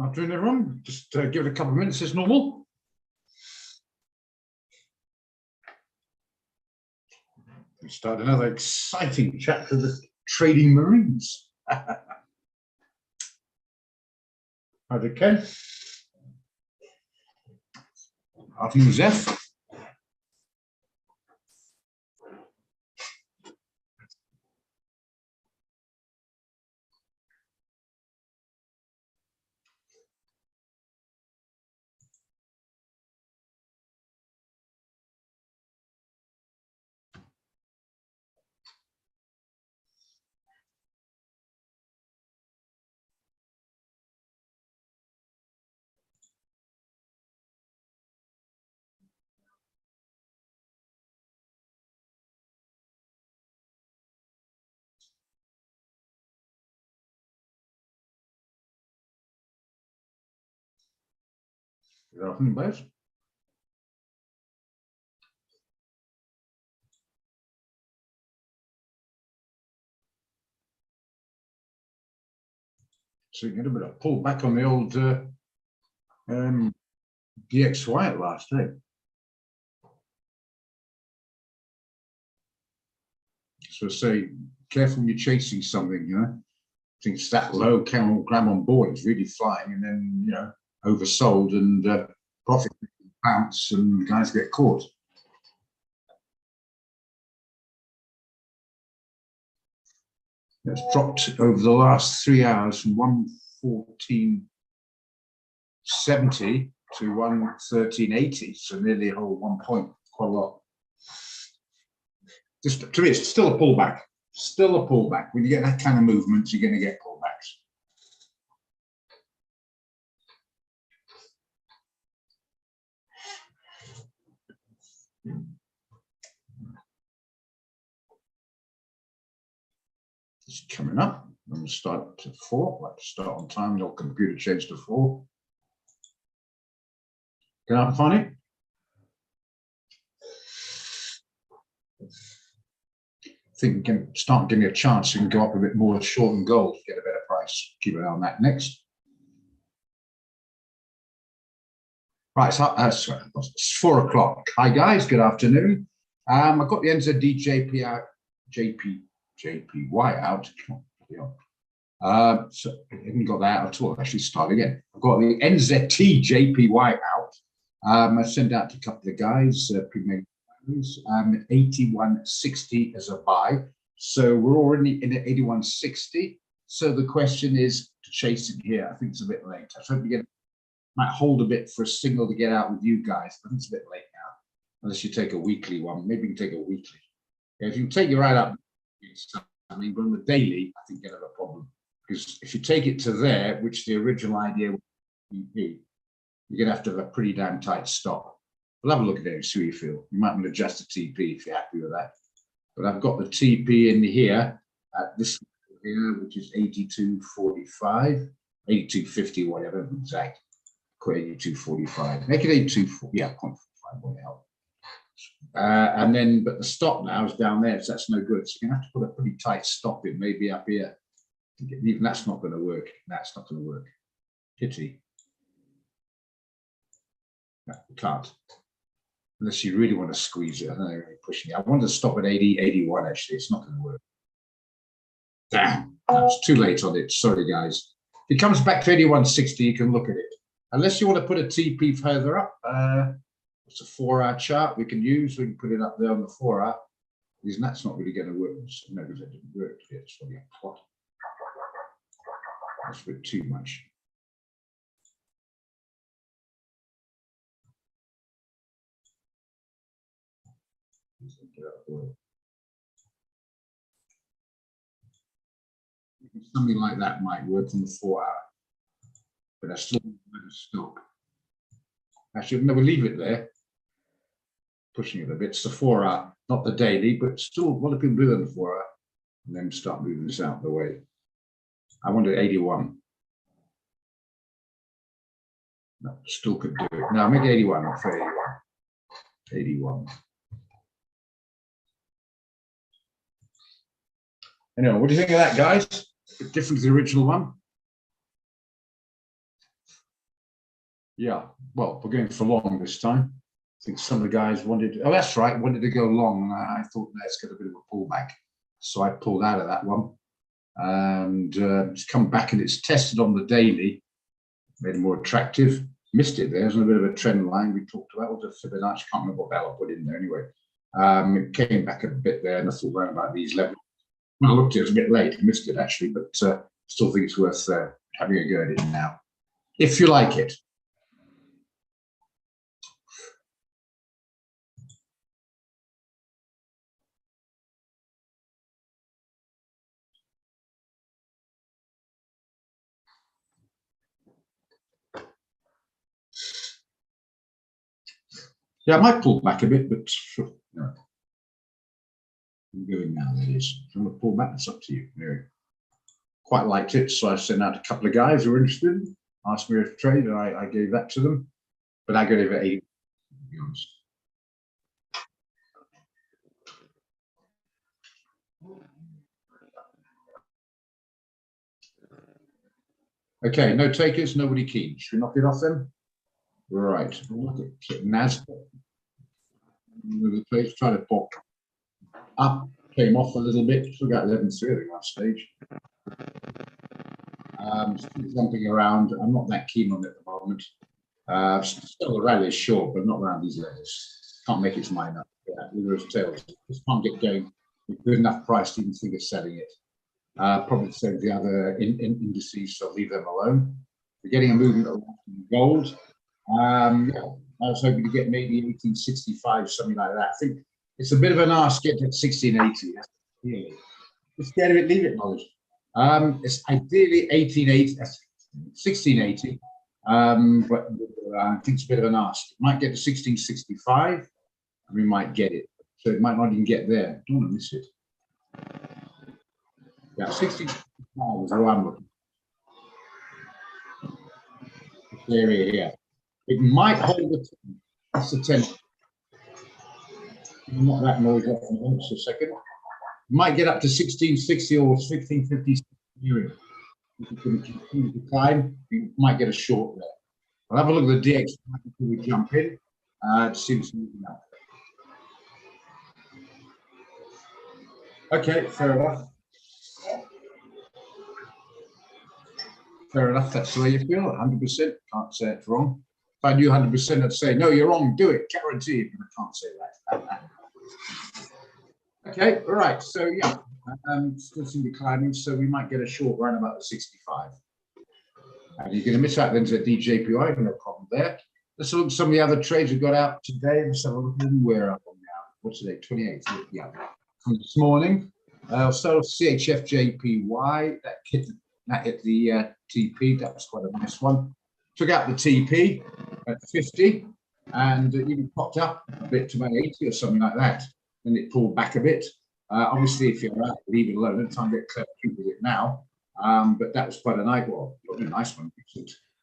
Afternoon, everyone. Just give it a couple of minutes as normal. We start another exciting chapter of the Trading Marines. Hi there, Ken. Afternoon, Zeph. Good afternoon, both. So you get a bit of pull back on the old DXY at last, eh? So say, careful when you're chasing something, you know. Thinks that low, camel gram on board is really flying, and then, you know, oversold and profit bounce and guys get caught. It's dropped over the last 3 hours from 114.70 to 113.80, so nearly a whole 1 point, quite a lot. Just to me, it's still a pullback. Still a pullback. When you get that kind of movement, you're going to get pullbacks. It's coming up. I'm going to start to 4. Like to start on time. Your computer changed to 4. Can I find it? I think we can start giving me a chance. You can go up a bit more short and gold, get a better price. Keep an eye on that next. Right, so it's 4 o'clock. Hi guys, good afternoon. I've got the NZD JP out, JPY out. So I haven't got that at all. Actually, start again. I've got the NZT JPY out. I sent out to a couple of guys, 81.60 as a buy. So we're already in at 81.60. So the question is to chase it here. I think it's a bit late. I hope you might hold a bit for a signal to get out with you guys. I think it's a bit late now, unless you take a weekly one. Maybe you can take a weekly. If you take your right up, I mean, but on the daily, I think you have a problem. Because if you take it to there, which the original idea would be, you're going to have a pretty damn tight stop. We'll have a look at it and see what you feel. You might want to adjust the TP if you're happy with that. But I've got the TP in here at this here, which is 82.45, 82.50, whatever, exact. 82.45. Make it 82.40. Yeah, 0.45 won't help. And then, but the stop now is down there, so that's no good. So you're going to have to put a pretty tight stop in, maybe up here. Even that's not going to work. That's not going to work. Pity. No, you can't. Unless you really want to squeeze it. I don't know, you're pushing it. I wanted to stop at 80, 81, actually. It's not going to work. Damn. It's too late on it. Sorry, guys. If it comes back to 81.60, you can look at it. Unless you want to put a TP further up, it's a 4-hour chart we can use. We can put it up there on the 4-hour. Because that's not really going to work. No, because it didn't work. It's probably a plot. That's a bit too much. Something like that might work on the 4-hour, but I still want to stop. Actually, we'll leave it there. Pushing it a bit. It's the 4-hour, not the daily, but still, what do people do on the 4-hour? And then start moving this out of the way. I wanted 81. No, still could do it. No, make it 81, not for 81. 81. Anyway, what do you think of that, guys? A bit different to the original one. Yeah, well, we're going for long this time. I think some of the guys wanted, oh, that's right, wanted to go long. I thought that's got a bit of a pullback. So I pulled out of that one. And it's come back and it's tested on the daily, made it more attractive. Missed it there. There's a bit of a trend line we talked about. What the Fibonacci, can't remember what Bella put in there anyway. It came back a bit there and I thought around about these levels. When I looked at it, it was a bit late. I missed it actually, but still think it's worth having a go at it now, if you like it. Yeah, I might pull back a bit, but sure. No. I'm going now, that is. I'm going to pull back, it's up to you. Anyway, quite liked it, so I sent out a couple of guys who were interested, asked me to trade, and I gave that to them. But I gave it 80, to be honest. Okay, no takers, nobody keen. Should we knock it off then? Right, look at NASDAQ. The place try to pop up, came off a little bit, still got 11.3 I think last stage. Still jumping around. I'm not that keen on it at the moment. Still the rally is short, but not around these levels. Can't make its mind up. Yeah, those tails just can't get going. Good enough price to even think of selling it. Probably the same as the other indices, so leave them alone. We're getting a movement around gold. Yeah, I was hoping to get maybe 1865, something like that. I think it's a bit of an ask to get at 1680. Really. Just get it, leave it, knowledge. It's ideally 1680, but I think it's a bit of an ask. It might get to 1665, and we might get it. So it might not even get there. Don't want to miss it. Yeah, 1665 is how I'm looking. This area here. It might hold the 10. That's the 10. Not that noise off in just a second. Might get up to 1660 or 1650. If it's going to continue to climb, you might get a short there. I'll have a look at the DX before we jump in. It seems moving up. Okay, fair enough. Fair enough. That's the way you feel. 100%. Can't say it's wrong. If I knew 100%, I'd say, no, you're wrong. Do it. Guaranteed. But I can't say that. Okay, all right. So, yeah, still seem to be climbing. So we might get a short run about the 65. And you're going to miss out then to DJPY. No problem there. Let's look at some of the other trades we've got out today. Let's have a look at them. Where are we now? What's today? 28th. Yeah. From this morning. So CHFJPY, that hit the TP. That was quite a nice one. Took out the TP at 50 and even popped up a bit to about 80 or something like that. Then it pulled back a bit. Obviously, if you're out, leave it alone. Don't try and get clever with it now. But that was quite a nice one.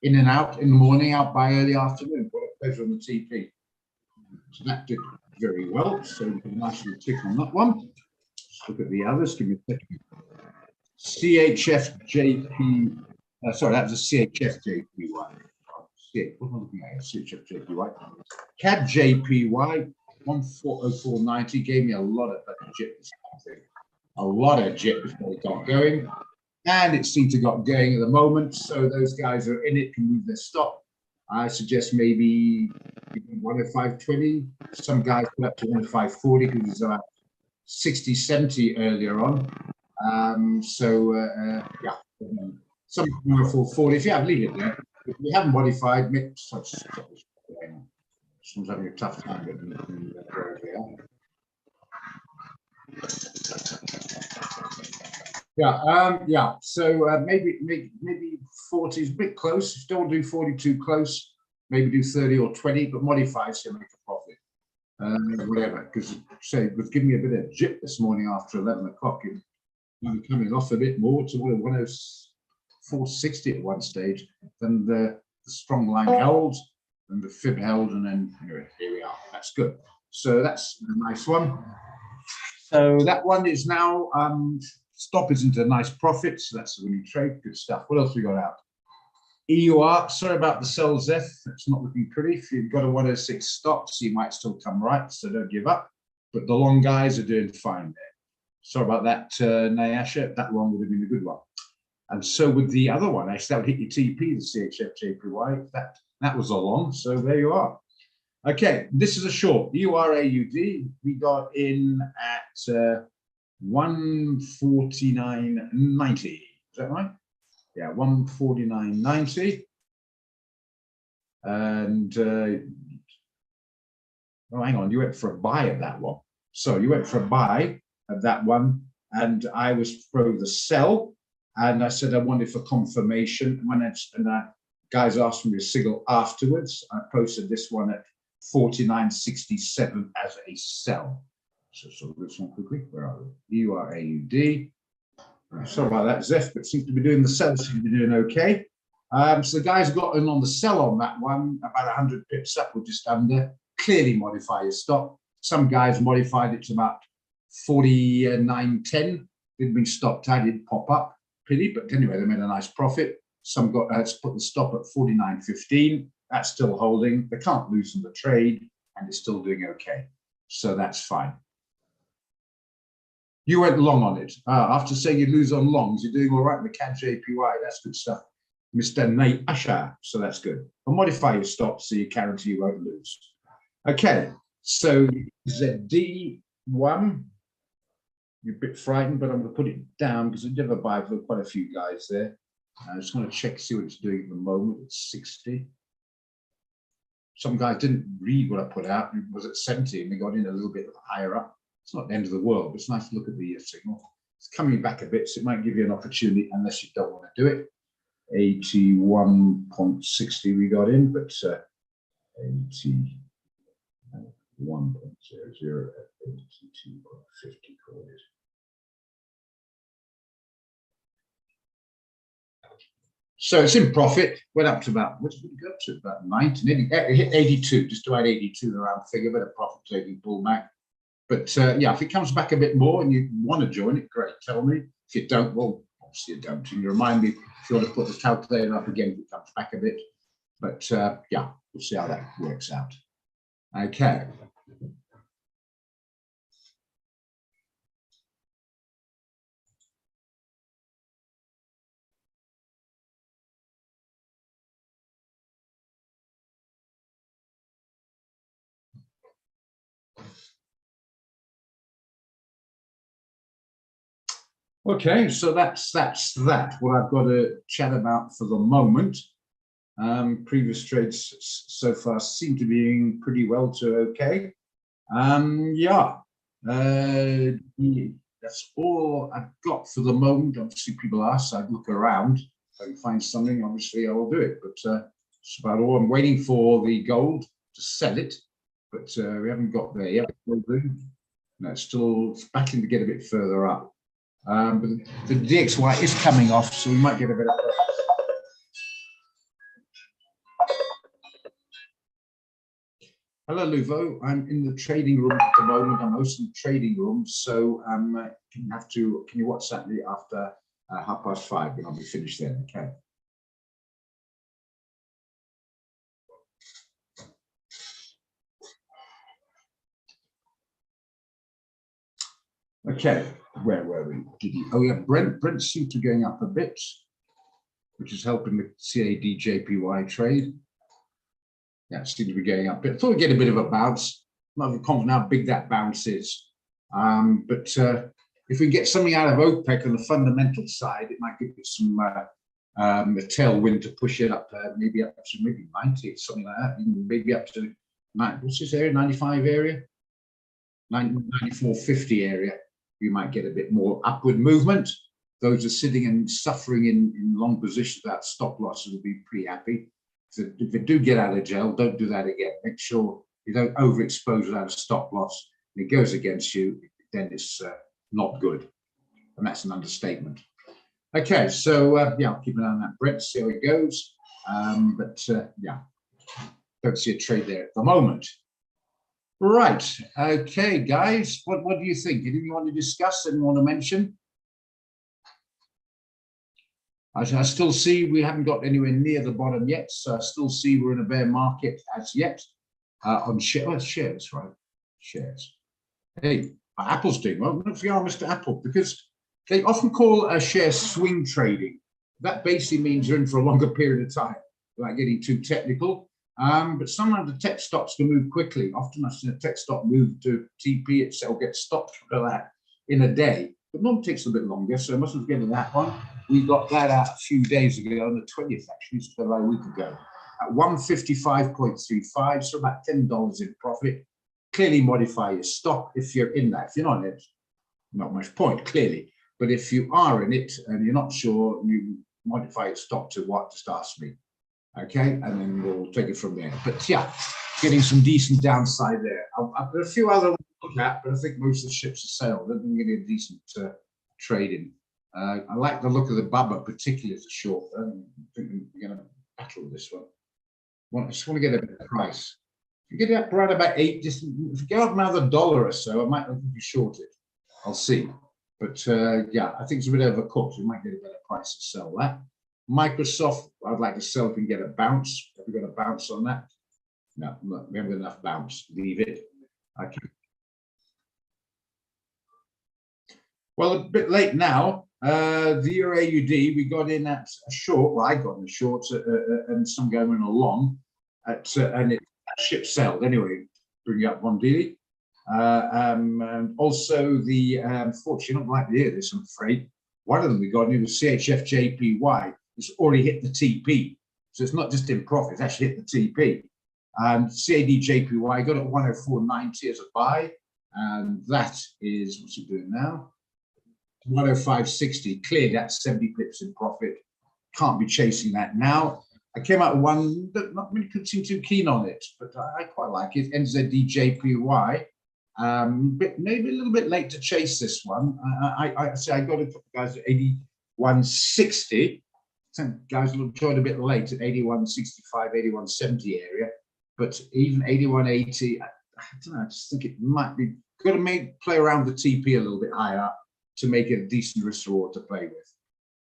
In and out in the morning, out by early afternoon. What a pleasure on the TP. So that did very well. So we can nicely tick on that one. Let's look at the others. Give me a second. CHFJP. Sorry, that was a CHFJPY. What am I looking at? CHFJPY. CADJPY 140490 gave me a lot of jip. A lot of jip before it got going. And it seemed to got going at the moment. So those guys who are in it can move their stop. I suggest maybe 105.20. Some guys put up to 105.40 because it's about 60, 70 earlier on. Yeah, some 104.40. If you have, leave it there. If you haven't modified, someone's having a tough time getting wherever they are. Yeah. So maybe 40 is a bit close. If you don't do 42 close, maybe do 30 or 20, but modify so you make a profit. Whatever, because say it was giving me a bit of jip this morning after 11 o'clock. I'm coming off a bit more to 104.60 at one stage. Then the strong line held, and the fib held, and then anyway, here we are. That's good. So that's a nice one. So that one is now stop is into a nice profit. So that's a winning trade. Good stuff. What else we got out? EUR, sorry about the sell ZEF. It's not looking pretty. If you've got a 106 stop, so you might still come right, so don't give up. But the long guys are doing fine there. Sorry about that, Nyasha. That one would have been a good one. And so with the other one, actually, that would hit your TP, the CHF JPY. That was a long, so there you are. Okay, this is a short. EURAUD, we got in at 149.90. Is that right? Yeah, 149.90. And oh, hang on, you went for a buy at that one. So you went for a buy at that one, and I was pro the sell, and I said I wanted for confirmation. Guys asked me to signal afterwards. I posted this one at 49.67 as a sell. So this one quickly. Where are we? EURAUD. Sorry about that, Zef, but seems to be doing the sell, seems to be doing okay. So the guys got in on the sell on that one, about 100 pips up or just under. Clearly modify your stop. Some guys modified it to about 49.10. Didn't been stopped out, didn't pop up. Pity, but anyway, they made a nice profit. Some got put the stop at 49.15. That's still holding. They can't loosen the trade, and it's still doing okay. So that's fine. You went long on it. After saying you lose on longs, you're doing all right in the CAD JPY. That's good stuff. Mr. Nate Usher. So that's good. But modify your stop so you guarantee you won't lose. Okay. So ZD1. You're a bit frightened, but I'm going to put it down because I did have a buy for quite a few guys there. I just want to check, see what it's doing at the moment. It's 60. Some guys didn't read what I put out. It was at 70 and they got in a little bit higher up. It's not the end of the world, but it's nice to look at the signal. It's coming back a bit, so it might give you an opportunity unless you don't want to do it. 81.60 we got in, but 81.00 at 82.50 call it. So it's in profit, went up to about, what did we go up to? About 90, it hit 82, just about 82 the round figure, but a profit taking pullback. But yeah, if it comes back a bit more and you want to join it, great, tell me. If you don't, well, obviously you don't. And you remind me if you want to put the calculator up again if it comes back a bit. But yeah, we'll see how that works out. Okay. Okay, so that's that. What I've got to chat about for the moment. Previous trades so far seem to be doing pretty well to okay. Yeah, that's all I've got for the moment. Obviously, people ask, I'd look around. If I can find something, obviously I will do it. But that's about all. I'm waiting for the gold to sell it, but we haven't got there yet. No, it's still battling to get a bit further up. But the DXY is coming off, so we might get a bit of. Hello, Luvo. I'm in the trading room at the moment. I'm hosting the trading room, so can you WhatsApp me after 5:30 when I'll be finished then? Okay. Okay, where were we? Oh yeah, Brent seemed to be going up a bit, which is helping the CAD JPY trade. Yeah, it seems to be going up. But I thought we'd get a bit of a bounce. I'm not confident how big that bounce is. But if we get something out of OPEC on the fundamental side, it might give it some a tailwind to push it up, maybe up to maybe 90, something like that, maybe up to what's this area, 95 area, 94.50 area. You might get a bit more upward movement. Those are sitting and suffering in long positions without stop losses will be pretty happy. So if you do get out of jail, don't do that again. Make sure you don't overexpose without a stop loss. If it goes against you, then it's not good. And that's an understatement. Okay, so yeah, I'll keep an eye on that Brent, see how it goes. Yeah, don't see a trade there at the moment. Right, okay, guys, what do you think? Anything you want to discuss and want to mention? I still see we haven't got anywhere near the bottom yet, so I still see we're in a bear market as yet on shares, right? Shares. Hey, Apple's doing well. Look for Mr. Apple, because they often call a share swing trading. That basically means you're in for a longer period of time, without getting too technical. But sometimes the tech stocks can move quickly. Often I've seen a tech stock move to TP itself, get stopped for that in a day. But normally takes a bit longer, so I mustn't get to that one. We got that out a few days ago, on the 20th actually, it's about a week ago, at 155.35, so about $10 in profit. Clearly modify your stop if you're in that. If you're not in it, not much point, clearly. But if you are in it and you're not sure, you modify your stop to what? Just ask me. Okay, and then we'll take it from there. But yeah, getting some decent downside there. I've got a few other ones to look at, but I think most of the ships are sailed. I think getting a decent trading. I like the look of the Bubba, particularly as a short. I think we're going to battle this one. I just want to get a better price. If you get up right about 8, just if you go up another $1 or so, I might be shorted. I'll see. But yeah, I think it's a bit overcooked. We might get a better price to sell that. Microsoft, I'd like to sell if we can get a bounce. Have we got a bounce on that? No, we haven't got enough bounce. Leave it. Okay. Well, a bit late now. The Euro AUD, we got in at a short. Well, I got in a short and some going along. And it ship sailed anyway. Bring you up one daily. And also the, unfortunately, not like to hear this, I'm afraid. One of them we got in was CHF-JPY. It's already hit the TP. So it's not just in profit, it's actually hit the TP. And CAD-JPY got at 104.90 as a buy. And that is, what's it doing now? 105.60, cleared at 70 pips in profit. Can't be chasing that now. I came out with one that not many could seem too keen on it, but I quite like it. NZD-JPY. But maybe a little bit late to chase this one. I say I got a couple of guys at 81.60. Some guys joined a bit late at 81.65, 81.70 area. But even 81.80, I don't know. I just think it might be got to play around the TP a little bit higher to make it a decent risk reward to play with.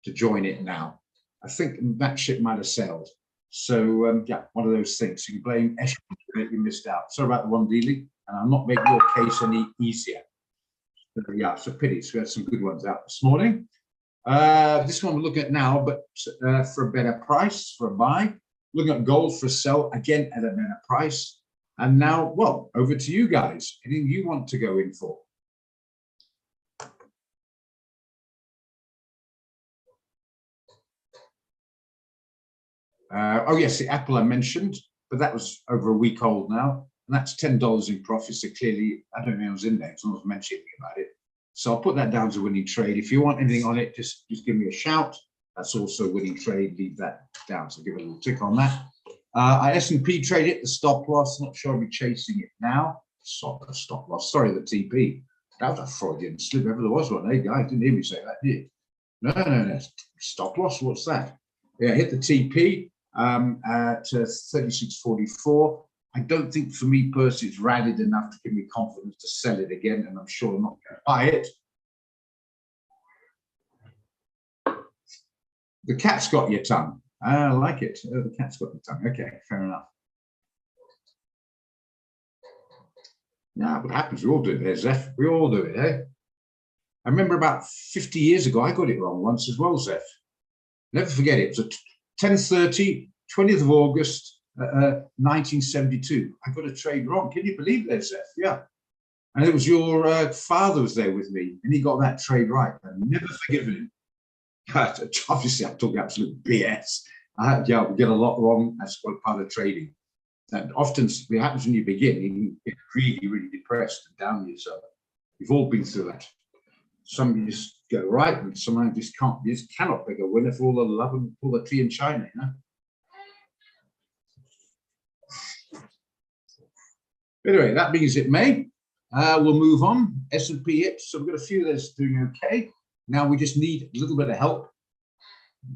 To join it now, I think that ship might have sailed. So yeah, one of those things. You can blame Esh that you missed out. Sorry about the one dealing. And I'm not making your case any easier. So, yeah, it's a pity. So we had some good ones out this morning. This one we're looking at now, but for a better price, for a buy. Looking at gold for a sell, again at a better price. And now, well, over to you guys. Anything you want to go in for? Oh, yes, the Apple I mentioned, but that was over a week old now. And that's $10 in profit. So clearly, I don't know who's in there. It's not mentioning about it. So I'll put that down as a winning trade. If you want anything on it, just give me a shout. That's also a winning trade. Leave that down. So give it a little tick on that. S&P trade it, the stop loss. Not sure I'll be chasing it now. Stop loss. Sorry, the TP. That was a Freudian slip. Ever there was one. Hey, guys, didn't hear me say that, did you? No. Stop loss. What's that? Yeah, hit the TP at 36.44. I don't think, for me personally, it's rallied enough to give me confidence to sell it again, and I'm sure I'm not going to buy it. The cat's got your tongue. I like it. Oh, the cat's got your tongue. Okay, fair enough. Yeah, what happens? We all do it there, Zeph. We all do it, eh? I remember about 50 years ago, I got it wrong once as well, Zeph. Never forget it. It was at 10:30, 20th of August, 1972. I got a trade wrong. Can you believe that, Seth? Yeah. And it was your father was there with me, and he got that trade right. I've never forgiven him. Obviously, I'm talking absolute BS. Yeah, we get a lot wrong. That's part of trading. And often it happens when you begin, you can get really, really depressed and down yourself. We've all been through that. Some you just go right, and sometimes just can't. You just cannot pick a winner for all the love and all the tea in China, you know. Anyway, that means it may. We'll move on. S&P hips. So we've got a few that's doing okay. Now we just need a little bit of help.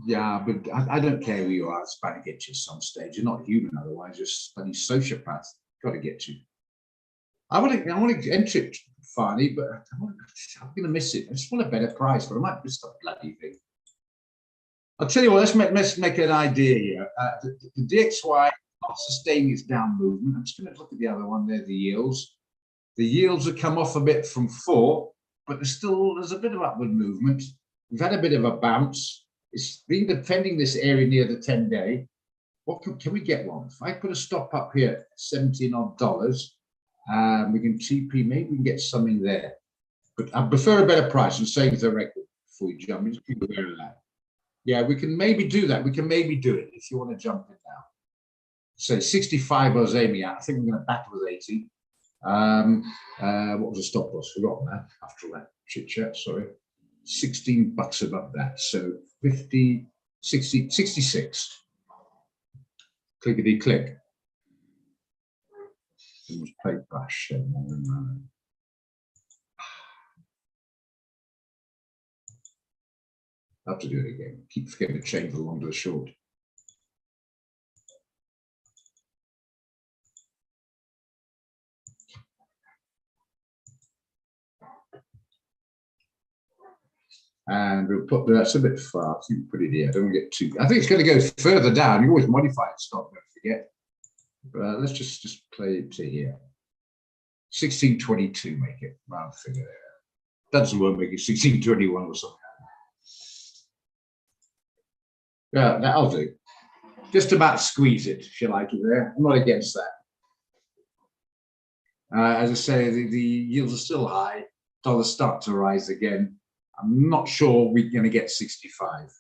Yeah, but I don't care who you are. It's bound to get you at some stage. You're not human otherwise. You're a bloody sociopath. Got to get you. I want to enter it, Farney, but I'm going to miss it. I just want a better price, but I might miss the bloody thing. I'll tell you what. Let's make an idea here. The DXY not sustaining its down movement. I'm just going to look at the other one there. The yields. The yields have come off a bit from 4, but there's a bit of upward movement. We've had a bit of a bounce. It's been defending this area near the 10-day. What can we get one? If I put a stop up here, $17 odd, we can TP, maybe we can get something there. But I prefer a better price and save the record before we jump. Just be aware of that. Yeah, we can maybe do that. We can maybe do it if you want to jump in now. So 65 I was aiming at. I think I'm going to battle with 80. What was the stop loss? Forgotten that after that chit chat. Sorry, $16 above that. So 50, 60, 66. Clickety click. Play bash. I have to do it again. Keep forgetting to change the long to the short. And we'll put that's a bit far. I think put it here. Don't get too. I think it's going to go further down. You always modify the stop, don't forget. But let's just play it to here. 1622, make it round figure there. Doesn't work, make it 1621 or something. Yeah, that'll do. Just about squeeze it, if you like it there. I'm not against that. As I say, the yields are still high. Dollars start to rise again. I'm not sure we're going to get 65.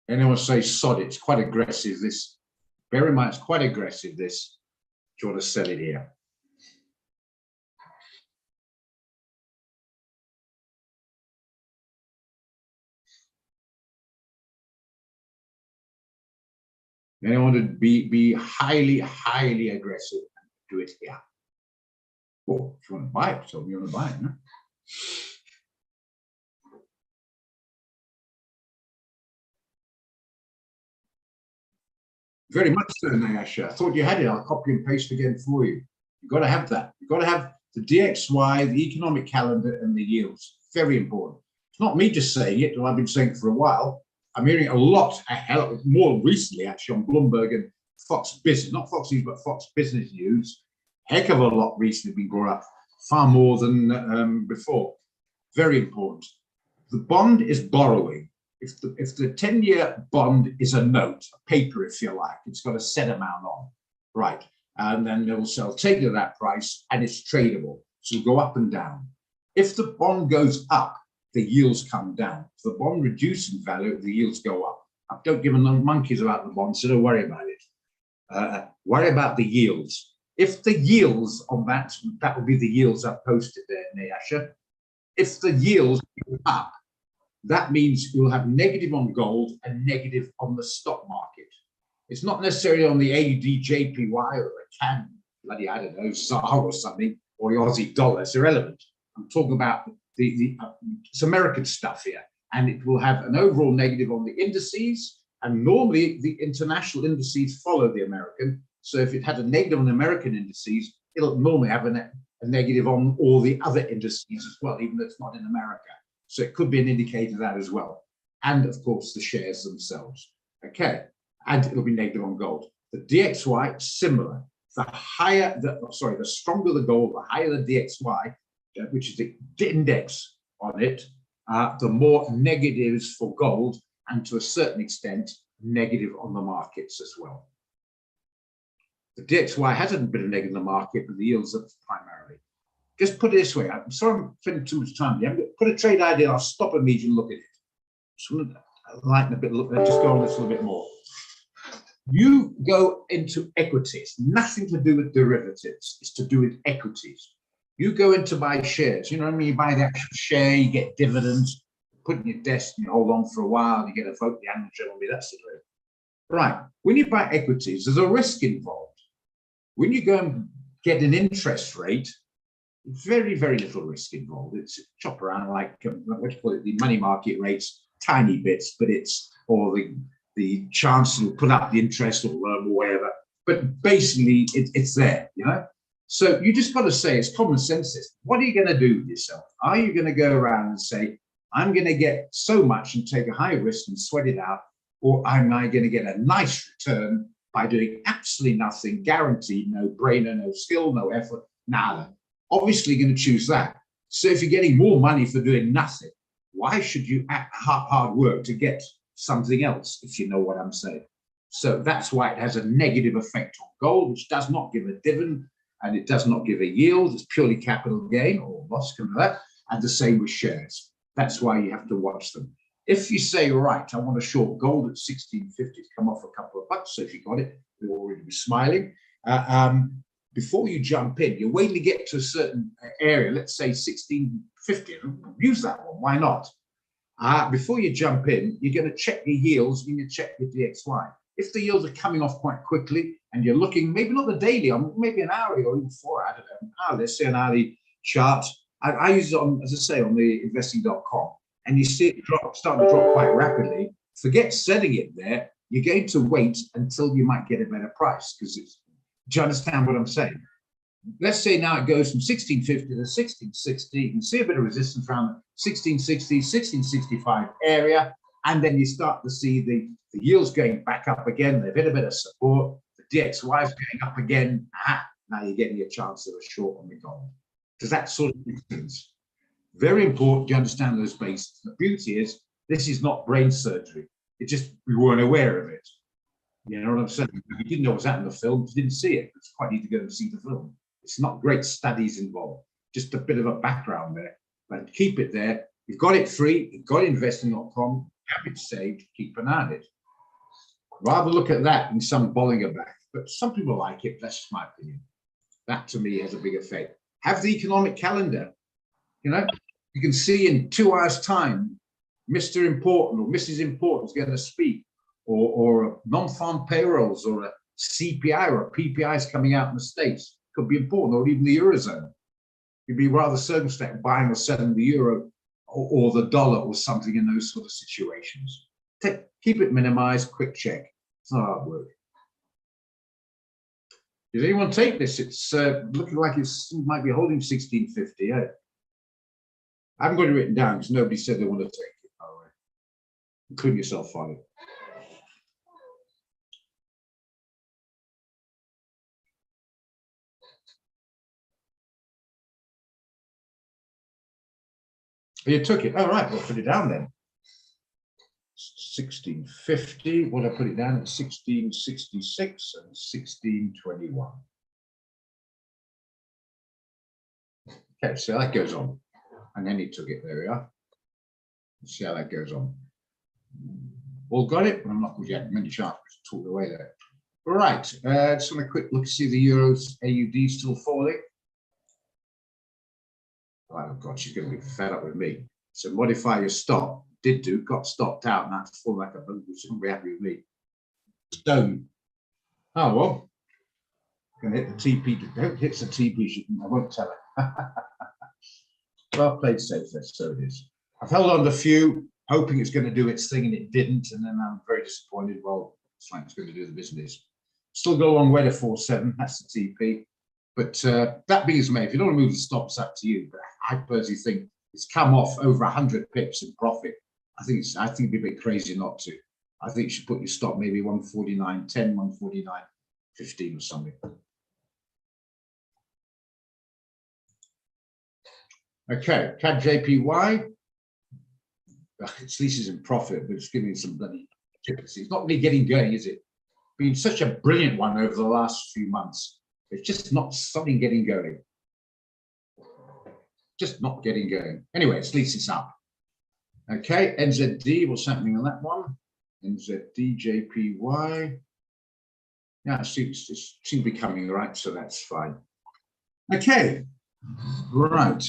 Anyone say sod it? It's quite aggressive, this. Bear in mind, it's quite aggressive, this. Do you want to sell it here? Anyone to be highly, highly aggressive and do it here? Well, if you want to buy it, tell me you want to buy it. No? Very much so, Nayasha. I thought you had it. I'll copy and paste again for you. You've got to have that. You've got to have the DXY, the economic calendar, and the yields. Very important. It's not me just saying it, I've been saying it for a while. I'm hearing a lot, a hell more recently, actually, on Bloomberg and Fox Business, not Fox News, but Fox Business News. Heck of a lot recently been brought up, far more than before. Very important. The bond is borrowing. If the 10-year bond is a note, a paper, if you like, it's got a set amount on, right? And then they'll sell, take it at that price, and it's tradable. So it'll go up and down. If the bond goes up, the yields come down. If the bond reduces in value, the yields go up. I don't give a monkeys about the bond, so don't worry about it. Worry about the yields. If the yields on that will be the yields I've posted there, Nayasha. If the yields go up, that means you'll have negative on gold and negative on the stock market. It's not necessarily on the AUD, or the CAD, bloody, I don't know, SAR or something, or the Aussie dollar. It's irrelevant. I'm talking about it's American stuff here, and it will have an overall negative on the indices, and normally the international indices follow the American. So if it had a negative on the American indices, it'll normally have a negative on all the other indices as well, even though it's not in America. So it could be an indicator of that as well. And of course, the shares themselves. Okay. And it'll be negative on gold. The DXY, similar. The stronger the gold, the higher the DXY, which is the index on it, the more negatives for gold and to a certain extent, negative on the markets as well. The DXY hasn't been a negative in the market, but the yields are primarily. Just put it this way. I'm sorry I'm spending too much time here. Put a trade idea, I'll stop immediately and look at it. Just want to lighten a bit, just go on this a little bit more. You go into equities, nothing to do with derivatives, it's to do with equities. You go in to buy shares, you know what I mean? You buy the actual share, you get dividends, put in your desk, you hold on for a while, you get a vote, the annual general meeting, that's the way. Right, when you buy equities, there's a risk involved. When you go and get an interest rate, very, very little risk involved. It's chop around like, what do you call it, the money market rates, tiny bits, but it's, or the chancellor will put up the interest or whatever, but basically it's there, you know? So you just got to say, it's common sense. What are you going to do with yourself? Are you going to go around and say, I'm going to get so much and take a high risk and sweat it out, or am I going to get a nice return by doing absolutely nothing, guaranteed, no brainer, no skill, no effort, nada? Obviously going to choose that. So if you're getting more money for doing nothing, why should you act hard work to get something else, if you know what I'm saying? So that's why it has a negative effect on gold, which does not give a dividend and it does not give a yield. It's purely capital gain or loss, kind of that. And the same with shares. That's why you have to watch them. If you say, right, I want to short gold at 1650 to come off a couple of bucks, so if you got it, you'll already be smiling. Before you jump in, you're waiting to get to a certain area, let's say 1650, use that one, why not? Before you jump in, you're going to check the yields, you're going to check your DXY. If the yields are coming off quite quickly and you're looking, maybe not the daily, maybe an hourly or even 4, I don't know, let's say an hourly chart. I use it on, as I say, on the investing.com, and you see it start to drop quite rapidly. Forget selling it there. You're going to wait until you might get a better price, because it's, do you understand what I'm saying? Let's say now it goes from 1650 to 1660. You can see a bit of resistance around the 1660, 1665 area. And then you start to see the yields going back up again. They've hit a bit of support. The DXY is going up again. Now you're getting a chance of a short on the gold. Does that sort of make sense? Very important you understand those basics. The beauty is, this is not brain surgery. It just, we weren't aware of it. You know what I'm saying? If you didn't know what's happening in the film, you didn't see it. It's quite easy to go and see the film. It's not great studies involved, just a bit of a background there. But keep it there. You've got it free. You've got investing.com. Have it saved. Keep an eye on it. Rather look at that than some Bollinger back. But some people like it. That's my opinion. That to me has a big effect. Have the economic calendar. You know, you can see in 2 hours' time, Mr. Important or Mrs. Important is going to speak, or non-farm payrolls, or a CPI or a PPI is coming out in the States. Could be important, or even the Eurozone. You'd be rather circumspect buying or selling the euro or the dollar or something in those sort of situations. Keep it minimized, quick check. It's not hard work. Does anyone take this? It's looking like it might be holding 1650. Yeah. I haven't got it written down because nobody said they want to take it, by the way. Include yourself on it. You took it. All right, we'll put it down then. 1650. What I put it down at 1666 and 1621. Okay, so that goes on. And then he took it. There we are. Let's see how that goes on. All got it? I'm not yet. Many sharps talked away there. All right. Just want a quick look to see the euros AUD still falling. Oh God, she's going to be fed up with me. So modify your stop. Did do, got stopped out, and that's fall like a bundle. She won't be happy with me. Stone. Oh well. Gonna hit the TP. Don't hit the TP. I won't tell her. Well played, safe. So it is. I've held on to a few, hoping it's going to do its thing, and it didn't. And then I'm very disappointed. Well, it's like it's going to do the business. Still got a long way to 4.7. That's the TP. But that being as may, if you don't want to move the stops, up to you. But I personally think it's come off over 100 pips in profit. I think it'd be a bit crazy not to. I think you should put your stop maybe 149.10, 149.15 or something. Okay, CAD JPY. It's least in profit, but it's giving some bloody chips. It's not really getting going, is it? Been such a brilliant one over the last few months. It's just not something getting going. Just not getting going. Anyway, at least it's up. Okay, NZD, what's happening on that one? NZD, JPY. Yeah, it seems to be coming right, so that's fine. Okay, right.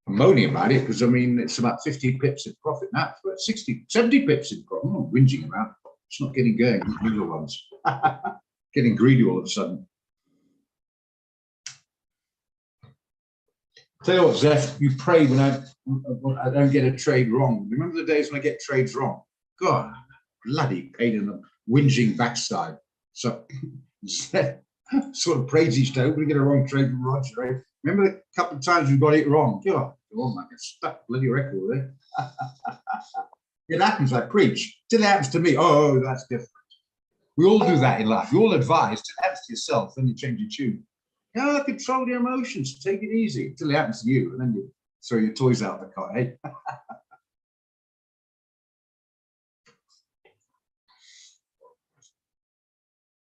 I'm moaning about it because I mean it's about 50 pips in profit now, but 60, 70 pips in profit. I'm not whinging about. It's not getting going. The bigger ones getting greedy all of a sudden. Tell you what, Zeph, you pray when I don't get a trade wrong. Remember the days when I get trades wrong? God, bloody pain in the whinging backside. So Zeph sort of prays each day. We get a wrong trade from Roger. Eh? Remember a couple of times we got it wrong? God, I get stuck bloody record there. It happens, I preach. Till it happens to me, oh, that's different. We all do that in life. You all advise, till it happens to yourself, then you change your tune. Yeah, control your emotions, take it easy till it happens to you, and then you throw your toys out the car, hey?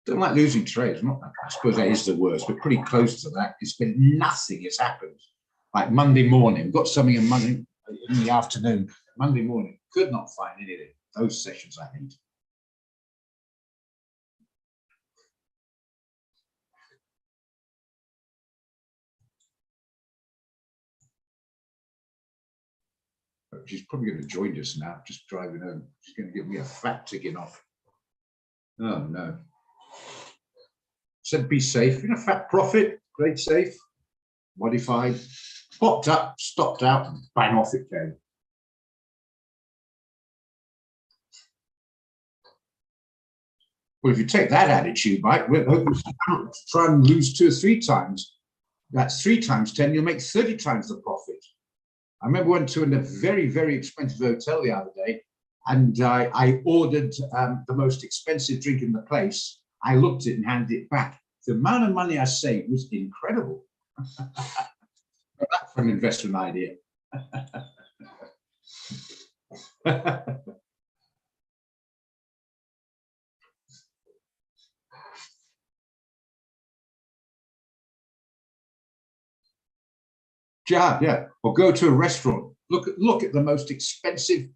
Don't like losing trades. Not, I suppose that is the worst, but pretty close to that. It's been nothing has happened. Like Monday morning, got something in Monday in the afternoon. Monday morning, could not find anything. Those sessions I hate. She's probably going to join us now, just driving home. She's going to give me a fat ticking off. Oh, no. Said be safe. You know, fat profit, great safe, modified, popped up, stopped out, and bang off it came. Well, if you take that attitude, Mike, we're hoping to try and lose 2 or 3 times. That's 3 times 10, you'll make 30 times the profit. I remember I went to a very, very expensive hotel the other day, and I ordered the most expensive drink in the place. I looked at it and handed it back. The amount of money I saved was incredible. That's an investment idea. Yeah, or go to a restaurant. Look at the most expensive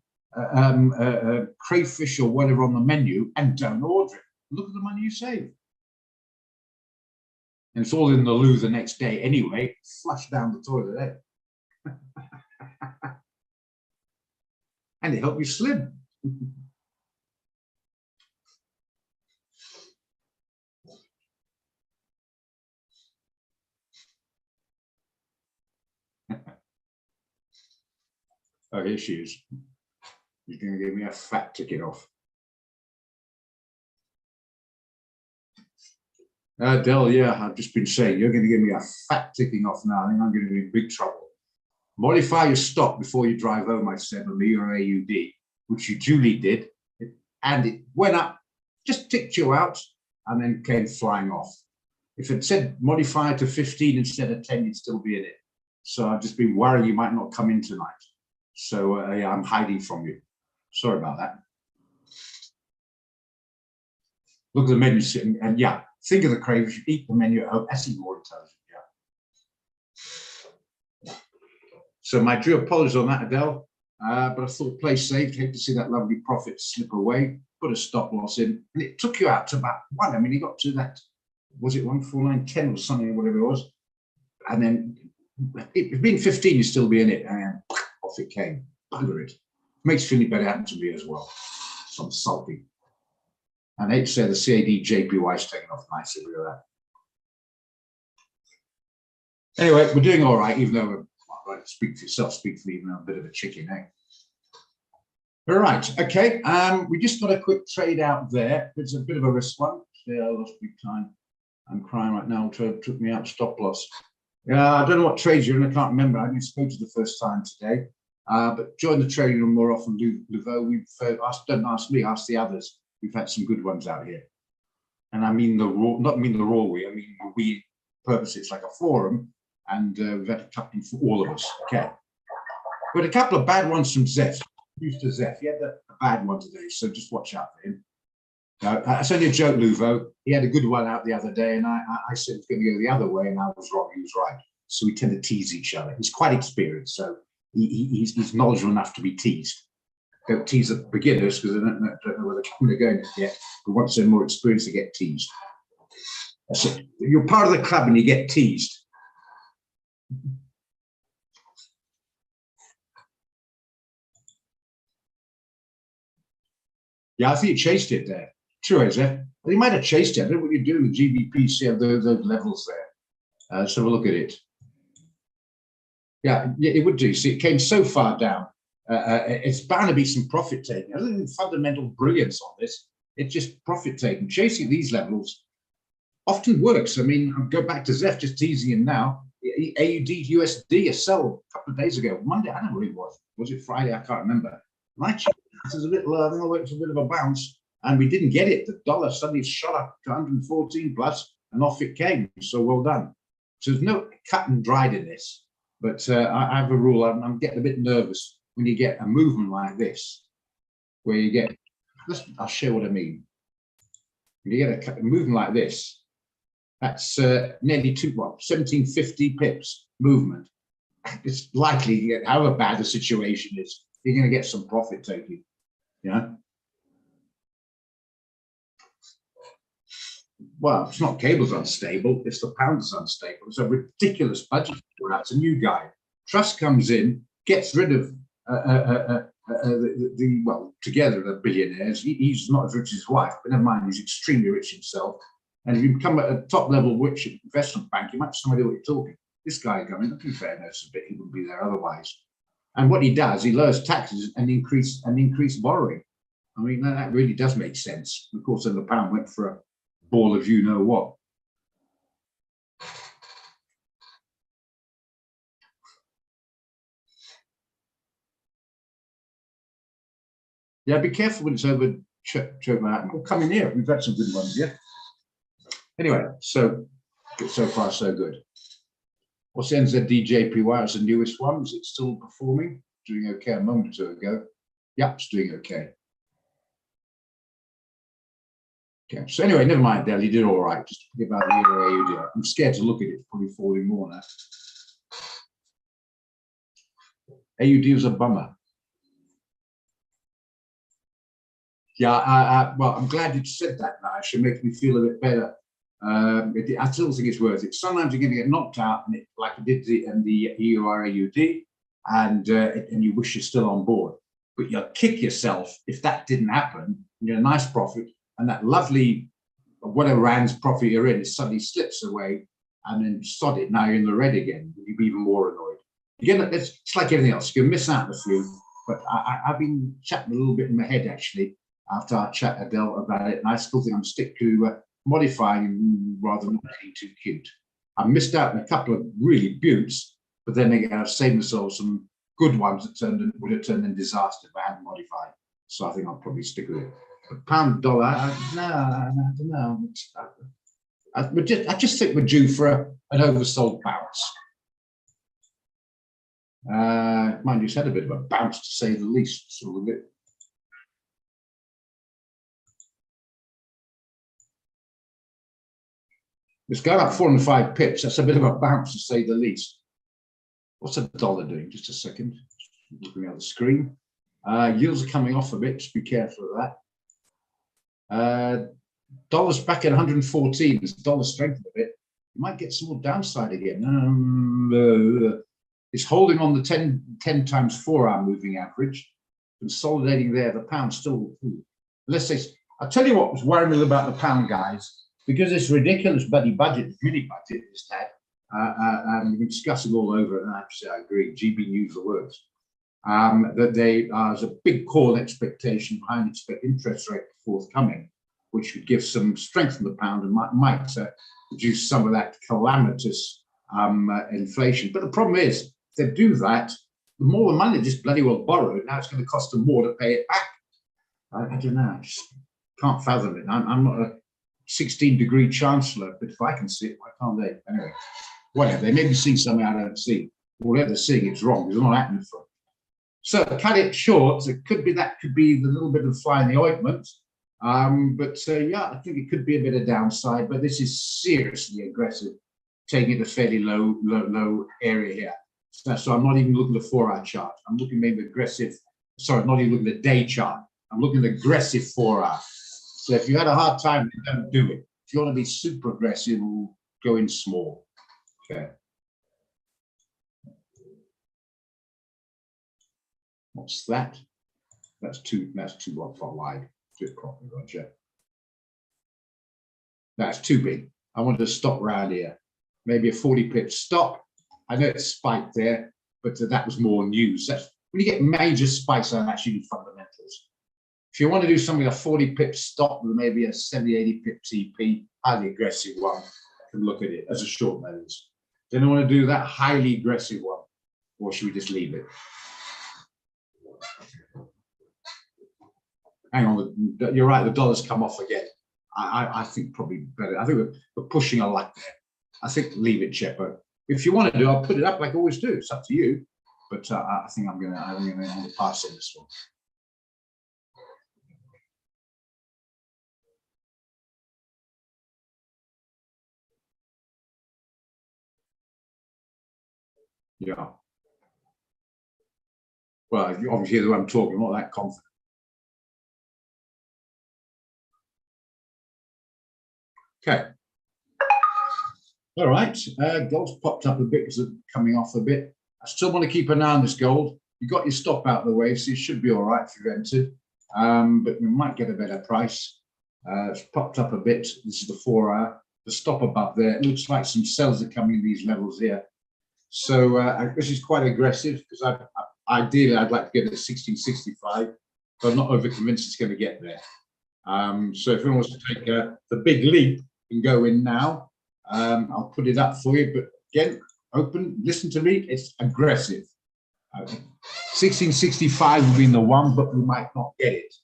crayfish or whatever on the menu, and don't order it. Look at the money you save. And it's all in the loo the next day anyway. Flush down the toilet, eh? And it helped you slim. Oh, here she is. She's going to give me a fat ticket off. Del, yeah, I've just been saying, you're going to give me a fat ticking off now. I think I'm going to be in big trouble. Modify your stop before you drive home, I said, on the Euro AUD, which you duly did. And it went up, just ticked you out, and then came flying off. If it said modify to 15 instead of 10, you'd still be in it. So I've just been worried you might not come in tonight. So yeah, I'm hiding from you. Sorry about that. Look at the menu sitting, and yeah, think of the crayfish, eat the menu at home. That's even more intelligent, yeah. So my true apologies on that, Adele. But I thought play safe. Hate to see that lovely profit slip away. Put a stop loss in, and it took you out to about 1. I mean, you got to that, was it 149.10 or something, whatever it was, and then it being 15, you still be in it, and off it came. Bugger it. Makes Finny better happen to me as well. So I'm sulky. And I hate to say the CAD JPY is taking off nicely with that. Anyway, we're doing all right, even though we're right, speak for yourself, speak for me, even though I'm a bit of a chicken, eh? All right, okay. We just got a quick trade out there. It's a bit of a risk one. Yeah, I lost big time. I'm crying right now. Took me out stop loss. Yeah, I don't know what trades you're in. I can't remember. I didn't spoke to the first time today. But join the trading room more often, Louveau. We've asked, don't ask me, ask the others. We've had some good ones out here. And I mean the raw, not mean the raw we, I mean the we purpose. It's like a forum, and we've had a couple for all of us. Okay. But a couple of bad ones from Zef. Used to Zef. He had a bad one today, so just watch out for him. That's only a joke, Luvo. He had a good one out the other day, and I said it's going to go the other way, and I was wrong. He was right. So we tend to tease each other. He's quite experienced, so he's knowledgeable enough to be teased. Don't tease the beginners because they don't know where they're going yet. But once they're more experienced, they get teased. That's it. You're part of the club and you get teased. Yeah, I think he chased it there. True, is it? Well, he might have chased it. I don't know what you're doing with GBP. See those levels there. Let's have a look at it. Yeah, it would do. See, it came so far down. It's bound to be some profit taking. I don't think fundamental brilliance on this. It's just profit taking. Chasing these levels often works. I mean, I'll go back to Zef, just teasing him now. AUD USD, a sell a couple of days ago. Monday, I don't know what it was. Was it Friday? I can't remember. It was a bit low. I think it was a bit of a bounce. And we didn't get it. The dollar suddenly shot up to 114 plus, and off it came. So well done. So there's no cut and dried in this. But I have a rule. I'm getting a bit nervous when you get a movement like this, where you get, I'll show what I mean. When you get a movement like this, that's nearly 1750 pips movement. It's likely, however bad the situation is, you're going to get some profit taking. Yeah. Well, it's not cable's unstable, it's the pound's unstable. It's a ridiculous budget. It's a new guy. Trust comes in, gets rid of together the billionaires. He's not as rich as his wife, but never mind, he's extremely rich himself. And if you become a top level rich investment bank, you might have some idea what you're talking. This guy coming, looking fairness a bit, he wouldn't be there otherwise. And what he does, he lowers taxes and increase borrowing. I mean, that really does make sense. Of course, then the pound went for a ball of you know what. Yeah, be careful when it's over. We'll come in here. We've had some good ones, yeah. Anyway, so far so good. What's the NZD-JPY? It's the newest one. Is it still performing? Doing okay a moment or two ago. Yep, it's doing okay. Okay, so anyway, never mind, Dell. You did all right. Just forget about the AUD. I'm scared to look at it. It's probably falling more now. AUD was a bummer. Yeah, well, I'm glad you said that now. It should make me feel a bit better. I still think it's worth it. Sometimes you're going to get knocked out, and like you did in the EUR-AUD, and you wish you're still on board. But you'll kick yourself if that didn't happen. You get a nice profit, and that lovely, whatever rand's profit you're in, it suddenly slips away, and then sod it. Now you're in the red again. You'll be even more annoyed. Again, it's like everything else. You can miss out on a few. But I've been chatting a little bit in my head, actually, after our chat, Adele, about it, and I still think I'm stick to modifying rather than being too cute. I missed out on a couple of really beauts, but then again, I've saved myself some good ones that would have turned in disaster if I hadn't modified. So I think I'll probably stick with it. But pound dollar, I don't know. I just think we're due for an oversold bounce. Mind you, it's had a bit of a bounce to say the least, sort of bit. It's gone up 405 pips. That's a bit of a bounce to say the least. What's the dollar doing? Just a second. Looking at the screen. Yields are coming off a bit. Just be careful of that. Dollar's back at 114. As the dollar strengthened a bit, you might get some more downside again. It's holding on the 10 times 4-hour moving average, consolidating there. The pound still. Let's say, I'll tell you what was worrying me about the pound, guys. Because this ridiculous budget, mini budget is that, and we've been discussing all over it, and actually I agree, GB News the words, that there's a big call expectation behind interest rate forthcoming, which would give some strength in the pound and might reduce some of that calamitous inflation. But the problem is, if they do that, the more the money they just bloody well borrowed, now it's going to cost them more to pay it back. I don't know, I just can't fathom it. I'm not a 16-degree chancellor, but if I can see it, why can't they? Anyway, whatever. They may be seeing something I don't see. Whatever they're seeing, it's wrong. It's not happening for them. So cut it short. It could be that could be the little bit of fly in the ointment. Yeah, I think it could be a bit of downside, but this is seriously aggressive, taking it a fairly low area here. So I'm not even looking at the 4-hour chart. I'm looking maybe aggressive. Sorry, not even looking at the day chart. I'm looking at aggressive 4-hour. So if you had a hard time, don't do it. If you want to be super aggressive, go in small. Okay. What's that? That's too wide. Do it properly, Roger. That's too big. I wanted to stop around here. Maybe a 40 pip stop. I know it's spiked there, but that was more news. That's when you get major spikes on actually fundamentals. If you want to do something, a 40 pip stop with maybe a 70, 80 pip TP, highly aggressive one, I can look at it as a short nose. Then I want to do that highly aggressive one, or should we just leave it? Hang on, you're right, the dollar's come off again. I think probably better. I think we're pushing a lot there. I think leave it, Cheppo. If you want to do, I'll put it up like I always do. It's up to you. But I think I'm gonna pass on this one. Yeah. Well, obviously, the way I'm talking, I'm not that confident. Okay. All right. Gold's popped up a bit because it's coming off a bit. I still want to keep an eye on this gold. You got your stop out of the way, so you should be all right if you've entered. But we might get a better price. It's popped up a bit. This is the 4-hour. The stop above there. It looks like some sells are coming in these levels here. So this is quite aggressive because ideally I'd like to get it at 1665, but I'm not over convinced it's going to get there. So if anyone wants to take the big leap and go in now, I'll put it up for you. But again, open, listen to me, it's aggressive. 1665 will be in the one, but we might not get it.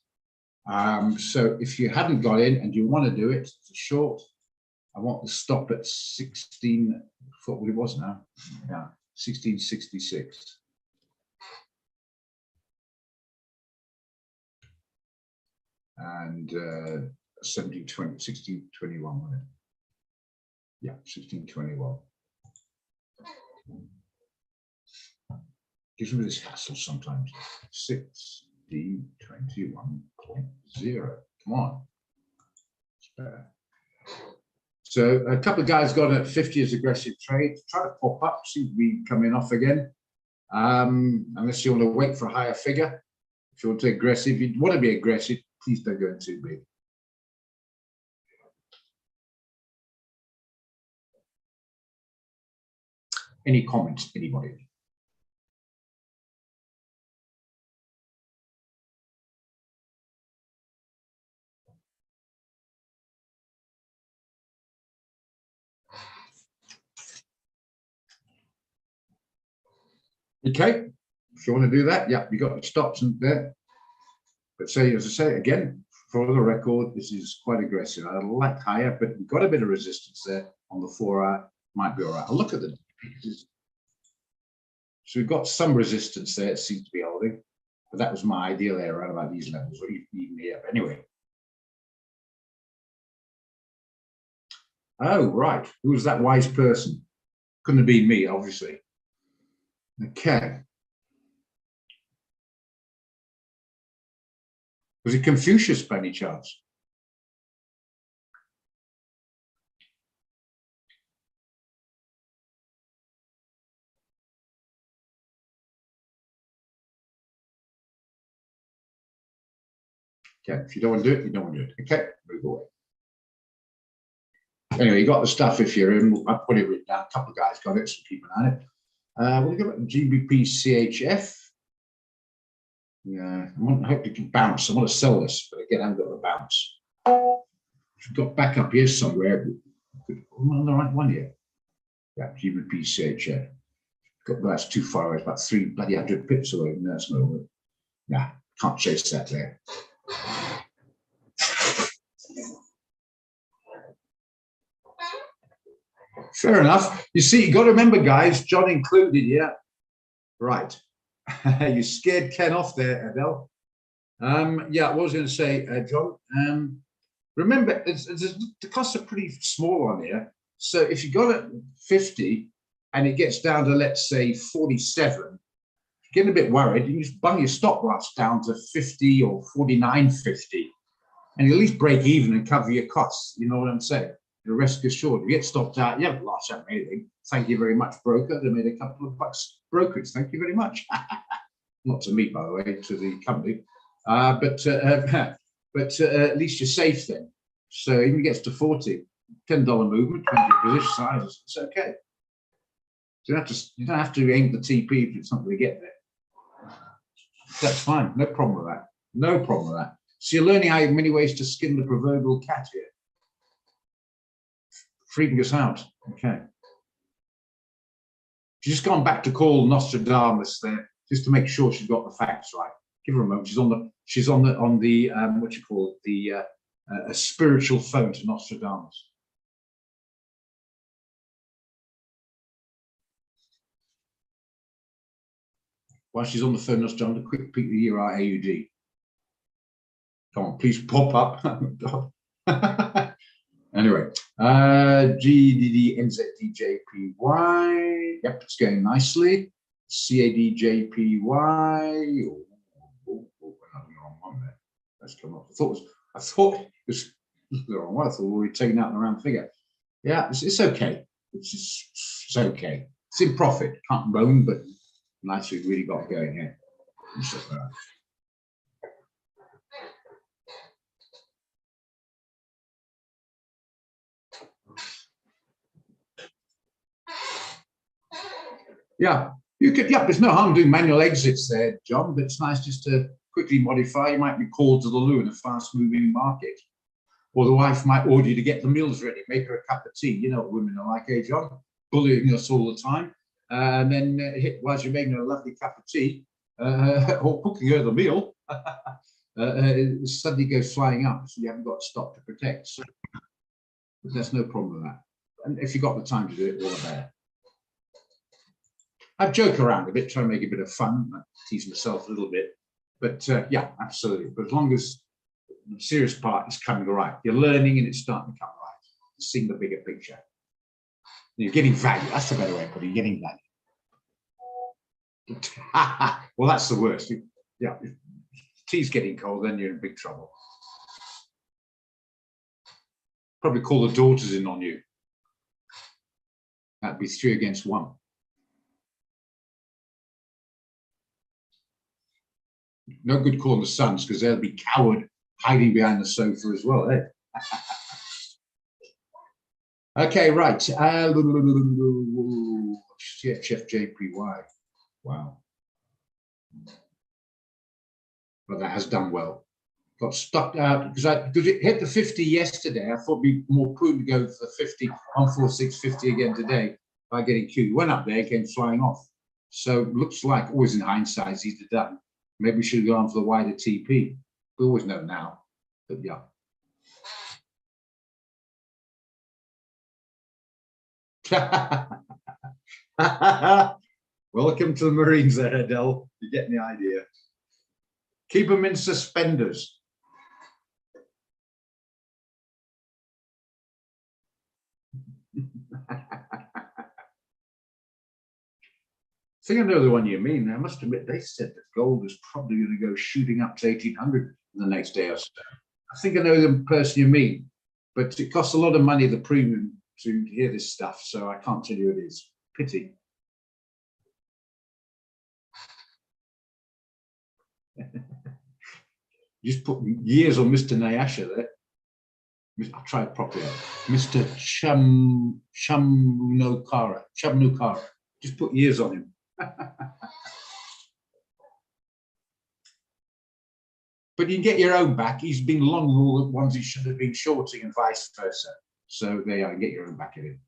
So if you haven't got in and you want to do it, it's a short. I want to stop at 16, I thought what it was now. Yeah, 1666. And 1621, wasn't it? Yeah, 1621. Gives me this hassle sometimes. 1621.0. Come on. It's better. So a couple of guys got at 50 as aggressive trade. Try to pop up, seems to be coming off again. Unless you want to wait for a higher figure. If you want to be aggressive, if you want to be aggressive, please don't go in too big. Any comments, anybody? Okay, if you want to do that, yeah, you got the stops in there. But say, as I say again, for the record, this is quite aggressive. I'd like higher, but we've got a bit of resistance there on the 4-hour. Might be all right. I'll look at the pieces. So we've got some resistance there. It seems to be holding, but that was my ideal area around about these levels, or even here. But anyway. Oh, right. Who was that wise person? Couldn't have been me, obviously. Okay. Was it Confucius by any chance? Okay, if you don't want to do it, you don't want to do it. Okay, move away. Anyway, you got the stuff if you're in. I put it written down. A couple of guys got it, so keep an eye on it. We'll go at GBP CHF. Yeah, I hope you can bounce. I want to sell this, but again, I haven't got the bounce. We've got back up here somewhere. I'm on the right one here. Yeah, GBP CHF. That's too far away. It's about 300 pips away. No, that's not over. Nah, can't chase that there. Fair enough. You see, you got to remember, guys, John included, yeah. Right. You scared Ken off there, Adele. Yeah, what was I going to say, John? Remember, the costs are pretty small on here. So if you got it 50 and it gets down to, let's say, 47, getting a bit worried, you can just bung your stop loss down to 50 or 49.50, and you at least break even and cover your costs. You know what I'm saying? The rest assured. You get stopped out, you haven't lost anything. Thank you very much, broker. They made a couple of bucks. Brokerage, thank you very much. Not to me, by the way, to the company. But at least you're safe then. So even gets to 40, $10 movement, 20 position sizes, it's okay. So you don't have to aim the TP if it's not going to get there. That's fine. No problem with that. No problem with that. So you're learning how many ways to skin the proverbial cat here. Freaking us out. Okay. She's just gone back to call Nostradamus there, just to make sure she's got the facts right. Give her a moment. She's on the what you call it, a spiritual phone to Nostradamus. While she's on the phone, Nostradamus, a quick peek at the year AUD. Come on, please pop up. Anyway, GDDNZDJPY. Yep, it's going nicely. CADJPY. Oh, another wrong one there. Let's come up. I thought it was the wrong one. I thought we were taking out the round figure. Yeah, it's okay. It's okay. It's in profit. Can't moan, but nice we've really got going here. Yeah, you could. Yeah, there's no harm doing manual exits there, John. But it's nice just to quickly modify. You might be called to the loo in a fast-moving market, or the wife might order you to get the meals ready, make her a cup of tea. You know what women are like, eh, John? Bullying us all the time, and then whilst you're making her a lovely cup of tea or cooking her the meal, it suddenly goes flying up, so you haven't got to stop to protect. So there's no problem with that. And if you've got the time to do it, all the better. I joke around a bit, try to make a bit of fun, I tease myself a little bit, but yeah, absolutely. But as long as the serious part is coming right, you're learning and it's starting to come right, seeing the bigger picture. You're getting value. That's the better way of putting it. You're getting value. Well, that's the worst. Yeah, if tea's getting cold, then you're in big trouble. Probably call the daughters in on you. That'd be 3 against 1. No good calling the sons because they'll be coward hiding behind the sofa as well, eh? Okay, right. CHFJPY. Wow. But that has done well. Got stuck out because it hit the 50 yesterday. I thought it'd be more prudent to go for the 50, 146.50 again today by getting Q. Went up there, came flying off. So looks like, always in hindsight, it's easy done. Maybe we should have gone for the wider TP. We always know now, but yeah. Welcome to the Marines there, Adele. You're getting the idea. Keep them in suspenders. I think I know the one you mean. I must admit, they said that gold is probably going to go shooting up to 1,800 in the next day or so. I think I know the person you mean, but it costs a lot of money, the premium, to hear this stuff, so I can't tell you it is. Pity. Just put years on Mr. Nyasha there. I'll try it properly. Mr. Chamnukara. Just put years on him. But you can get your own back. He's been long all the ones he should have been shorting and vice versa. So there you are, get your own back in.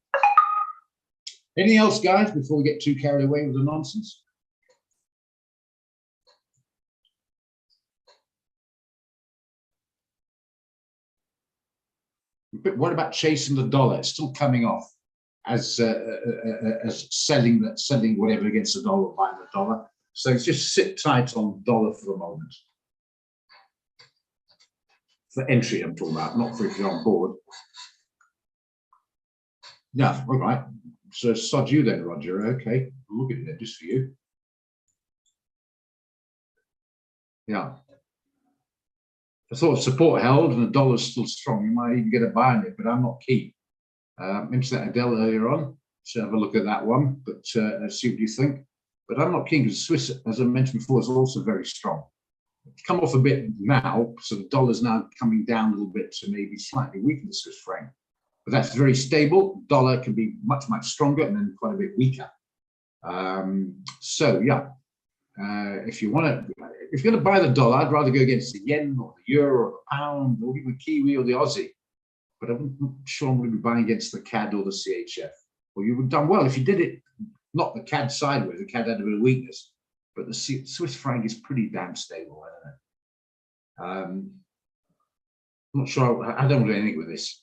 Anything else, guys, before we get too carried away with the nonsense? But what about chasing the dollar? It's still coming off as selling whatever against the dollar, buying the dollar. So just sit tight on dollar for the moment. For entry, I'm talking about, not for if you're on board. Yeah, all right. So sod you then, Roger. Okay, look at it just for you. Yeah. I thought support held and the dollar's still strong. You might even get a buy on it, but I'm not keen. Mentioned that Adele earlier on, so have a look at that one, but let's see what you think. But I'm not keen because Swiss, as I mentioned before, is also very strong. It's come off a bit now, so the dollar's now coming down a little bit to maybe slightly weaker the Swiss franc. But that's very stable. Dollar can be much, much stronger and then quite a bit weaker. So yeah, if you're going to buy the dollar, I'd rather go against the yen or the euro or the pound or even the Kiwi or the Aussie. But I'm not sure I'm going to be buying against the CAD or the CHF. Well, you would have done well if you did it, not the CAD sideways. The CAD had a bit of weakness, but the Swiss franc is pretty damn stable. I don't know. I'm not sure. I don't do anything with this.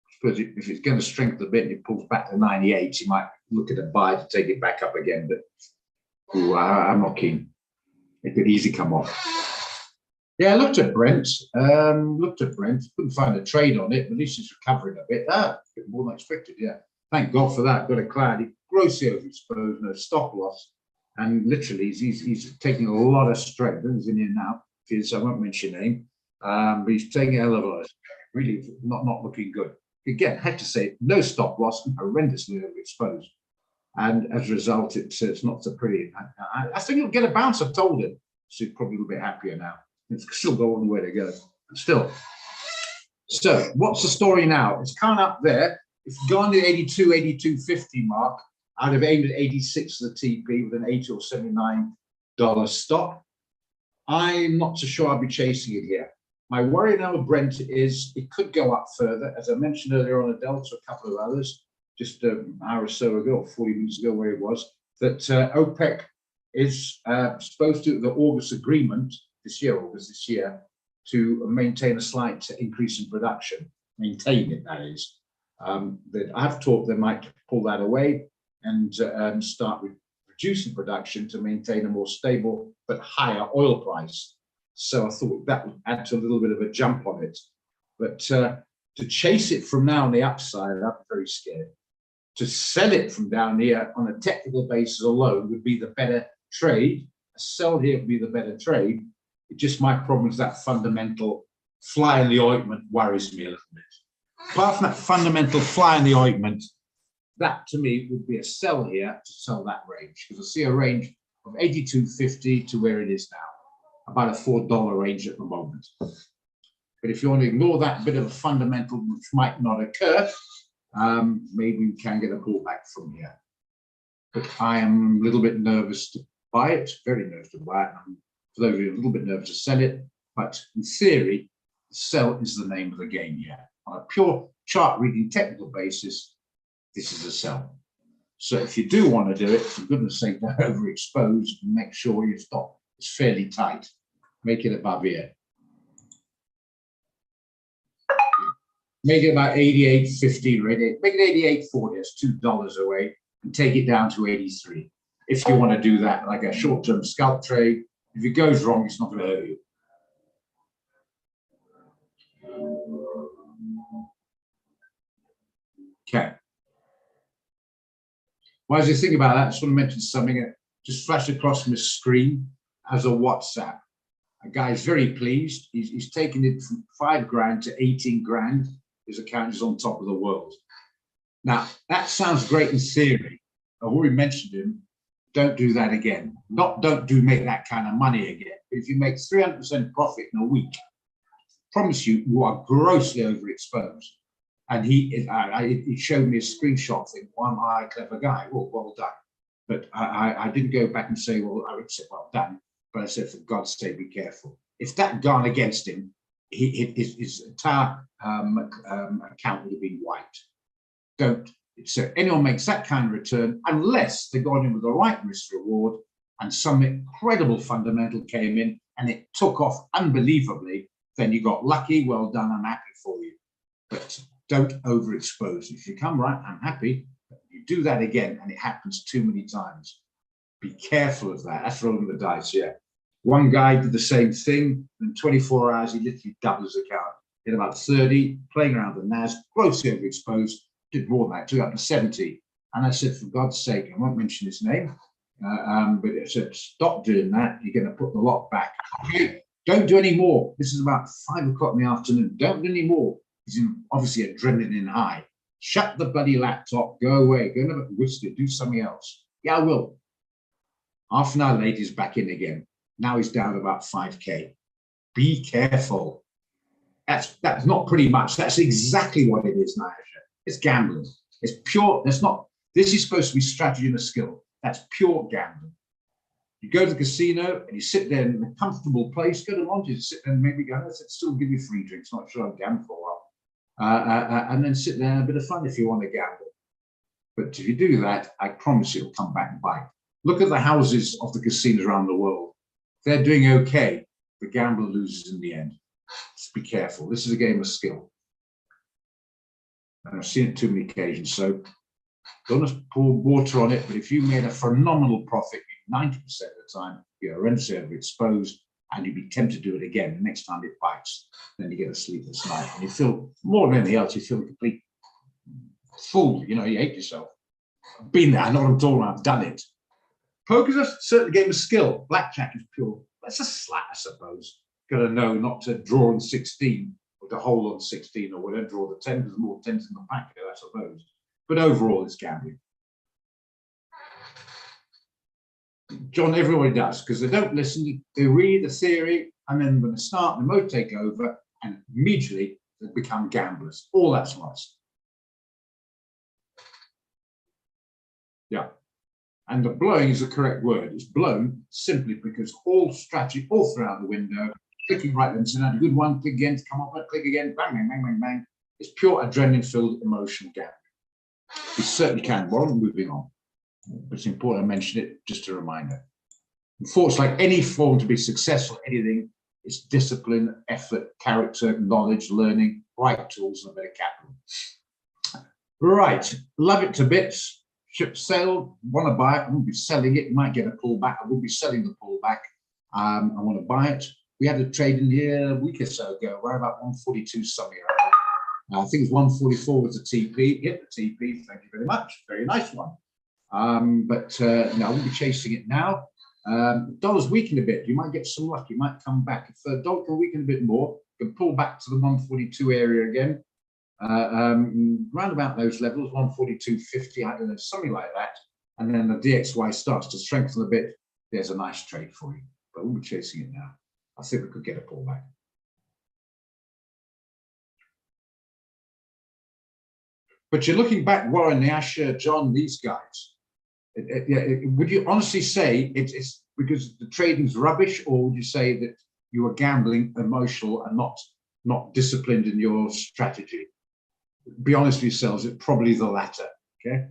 I suppose if it's going to strengthen a bit and it pulls back to 98, you might look at a buy to take it back up again. But I'm not keen. It could easily come off. Yeah, I looked at Brent. Couldn't find a trade on it, but at least it's recovering a bit. A bit more than expected, yeah. Thank God for that. Got a cloudy, grossly overexposed, no stop loss. And literally, he's taking a lot of strength. He's in here now. I won't mention your name. But he's taking a hell of a lot. Really not looking good. Again, I had to say, no stop loss and horrendously overexposed. And as a result, it's not so pretty. I think he'll get a bounce, I've told him. So he's probably a little bit happier now. It's still got one way to go. Still. So what's the story now? It's coming up there. If you've gone to 82, 82.50 mark, I'd have aimed at 86 for the TP with an $80 or $79 stop. I'm not so sure I'll be chasing it here. My worry now with Brent is it could go up further. As I mentioned earlier on, a Delta, a couple of others, just an hour or so ago, or 40 minutes ago, where it was, that OPEC is supposed to, the August agreement, August this year, to maintain a slight increase in production, maintain it, that is. That I've talked they might pull that away and start reducing production to maintain a more stable but higher oil price. So I thought that would add to a little bit of a jump on it. But to chase it from now on the upside, I'm very scared. To sell it from down here on a technical basis alone would be the better trade. A sell here would be the better trade. It just my problem is that fundamental fly in the ointment worries me a little bit. Apart from that fundamental fly in the ointment, that to me would be a sell here to sell that range, because I see a range of 82.50 to where it is now, about a $4 range at the moment. But if you want to ignore that bit of a fundamental which might not occur, maybe we can get a pullback from here. But I am a little bit nervous to buy it, very nervous to buy it. For those of you a little bit nervous to sell it, but in theory, sell is the name of the game here. On a pure chart reading technical basis, this is a sell. So if you do want to do it, for goodness sake, don't overexpose and make sure your stop is fairly tight. Make it above here. Make it about 88.50, ready. Make it 88.40, that's $2 away, and take it down to 83. If you want to do that, like a short-term scalp trade, if it goes wrong, it's not going to hurt you. Okay. While you think about that, I just want to mention something that just flashed across my screen as a WhatsApp. A guy's very pleased. He's taken it from 5 grand to 18 grand. His account is on top of the world. Now, that sounds great in theory. I've already mentioned him. Don't do that again. Don't make that kind of money again. If you make 300% profit in a week, promise you are grossly overexposed. And he showed me a screenshot thing. One eye, clever guy. Well done. But I didn't go back and say, well, I would say, well done. But I said, for God's sake, be careful. If that gone against him, his entire account would have been wiped. Don't. So anyone makes that kind of return, unless they got in with the right risk reward and some incredible fundamental came in and it took off unbelievably, then you got lucky. Well done. I'm happy for you. But don't overexpose. If you come right, I'm happy. You do that again, and it happens too many times. Be careful of that. That's rolling the dice, yeah. One guy did the same thing. In 24 hours, he literally doubled his account. In about 30, playing around the NAS, grossly overexposed, did more than that, took up to 70. And I said, for God's sake, I won't mention his name, but I said, stop doing that. You're going to put the lot back. Okay, don't do any more. This is about 5 o'clock in the afternoon. Don't do any more. He's obviously adrenaline high. Shut the bloody laptop. Go away. Go and have a whiskey. Do something else. Yeah, I will. Half an hour later, he's back in again. Now he's down to about 5K. Be careful. That's not pretty much. That's exactly what it is, Nyasha. It's gambling. It's pure. That's not. This is supposed to be strategy and a skill. That's pure gambling. You go to the casino and you sit there in a comfortable place. Go to Monty's, sit there and maybe go. Still give you free drinks. Not sure I've gambled for a while. And then sit there and a bit of fun if you want to gamble. But if you do that, I promise you it'll come back and bite. Look at the houses of the casinos around the world. They're doing okay. The gambler loses in the end. Just be careful. This is a game of skill. And I've seen it too many occasions. So don't just pour water on it. But if you made a phenomenal profit, 90% of the time, you're horrendously overexposed and you'd be tempted to do it again. The next time it bites, then you get a sleepless night. And you feel, more than anything else, you feel a complete fool. You know, you hate yourself. I've been there. I know what I'm talking about. I've done it. Poker's a certain game of skill. Blackjack is pure. That's a slat, I suppose. Got to know not to draw on 16 or to hold on 16 or whatever, draw the 10. There's more 10s in the pack there, I suppose. But overall, it's gambling. John, everybody does, because they don't listen. They read the theory, and then when they start, the mood take over, and immediately they become gamblers. All that's lost. Yeah. And the blowing is the correct word. It's blown simply because all strategy, all throughout the window, clicking right then, so now a good one, click again, come up, click again, bang, bang, bang, bang, bang. It's pure adrenaline-filled emotional gambling. We certainly can. Well, moving on. But it's important I mention it, just a reminder. Unfortunately, like any form to be successful, anything, it's discipline, effort, character, knowledge, learning, right tools, and a bit of capital. Right, love it to bits. Ship sailed, want to buy it. I won't be selling it. You might get a pullback. I will be selling the pullback. I want to buy it. We had a trade in here a week or so ago. We're about 142 somewhere. I think it was 144 was the TP. Hit the TP. Thank you very much. Very nice one. But no, I won't be chasing it now. Dollar's weakened a bit. You might get some luck. You might come back. If the dollar can weaken a bit more, you can pull back to the 142 area again. Round about those levels, 142.50, I don't know, something like that. And then the DXY starts to strengthen a bit. There's a nice trade for you. But we'll be chasing it now. I think we could get a pullback. But you're looking back, Warren, Nyasha, John, these guys. Would you honestly say it's because the trading's rubbish, or would you say that you are gambling, emotional, and not disciplined in your strategy? Be honest with yourselves, it's probably the latter, okay?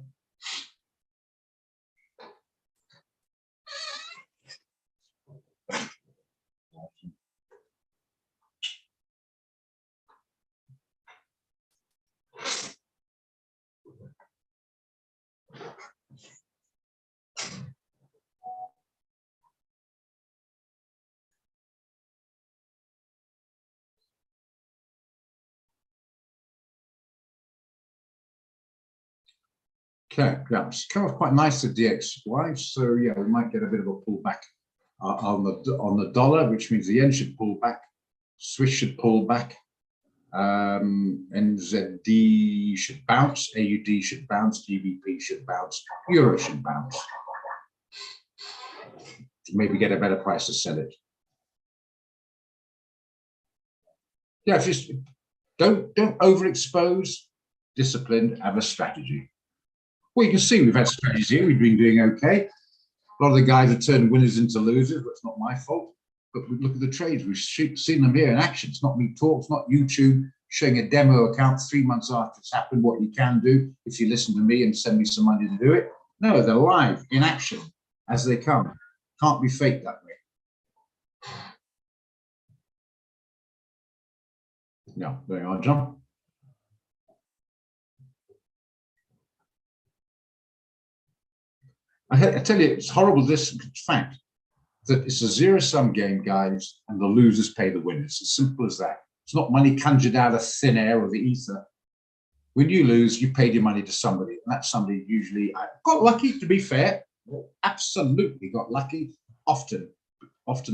Okay, yeah, it's come off quite nice at DXY, so yeah, we might get a bit of a pullback on the dollar, which means the yen should pull back, Swiss should pull back, NZD should bounce, AUD should bounce, GBP should bounce, Euro should bounce. Maybe get a better price to sell it. Yeah, just don't overexpose, disciplined, have a strategy. Well, you can see we've had strategies here. We've been doing okay. A lot of the guys have turned winners into losers, but it's not my fault. But we look at the trades. We've seen them here in action. It's not me talk. It's not YouTube showing a demo account 3 months after it's happened, what you can do if you listen to me and send me some money to do it. No, they're live in action as they come. Can't be faked that way. Yeah, there you are, John. I tell you, it's horrible. This fact that it's a zero-sum game, guys, and the losers pay the winners. As simple as that. It's not money conjured out of thin air or the ether. When you lose, you paid your money to somebody, and that somebody usually got lucky. To be fair, absolutely got lucky. Often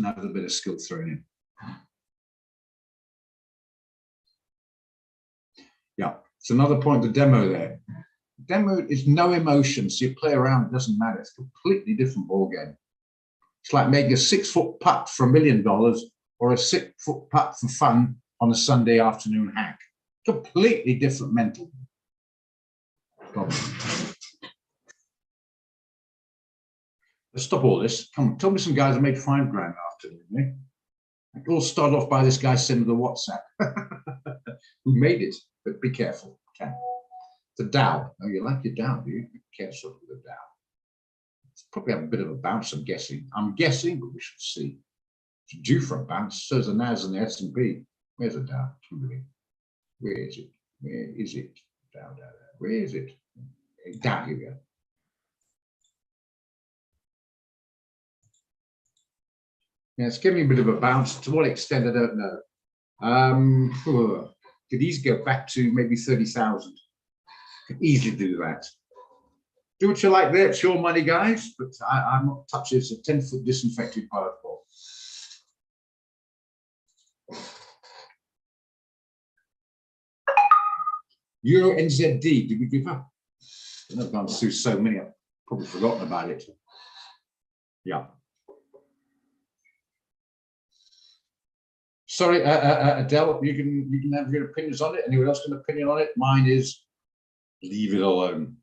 have a bit of skill thrown in. Yeah, it's another point. The demo there. Demo is no emotion, so you play around. It doesn't matter. It's a completely different ball game. It's like making a 6-foot putt for $1 million or a 6-foot putt for fun on a Sunday afternoon hack. Completely different mental. Let's stop all this. Come on, tell me some guys that made $5 grand afternoon. Eh? It all started off by this guy sending the WhatsApp who made it, but be careful. Okay. The Dow. Oh, you like your Dow, do you? Be careful with the Dow. It's probably have a bit of a bounce, I'm guessing. But we should see. It's due for a bounce. So is the NAS and the S&P. Where's the Dow? Where is it? Where is it? Dow. Where is it? Down, here we go. Yeah, it's giving me a bit of a bounce. To what extent, I don't know. Could easily go back to maybe 30,000. Could easily do that. Do what you like there. It's your money, guys. But I'm not touching it. It's a 10-foot disinfected pilot ball. Euro NZD. Did we give up? I've gone through so many. I've probably forgotten about it. Yeah. Sorry, Adele, you can have your opinions on it. Anyone else got an opinion on it? Mine is leave it alone.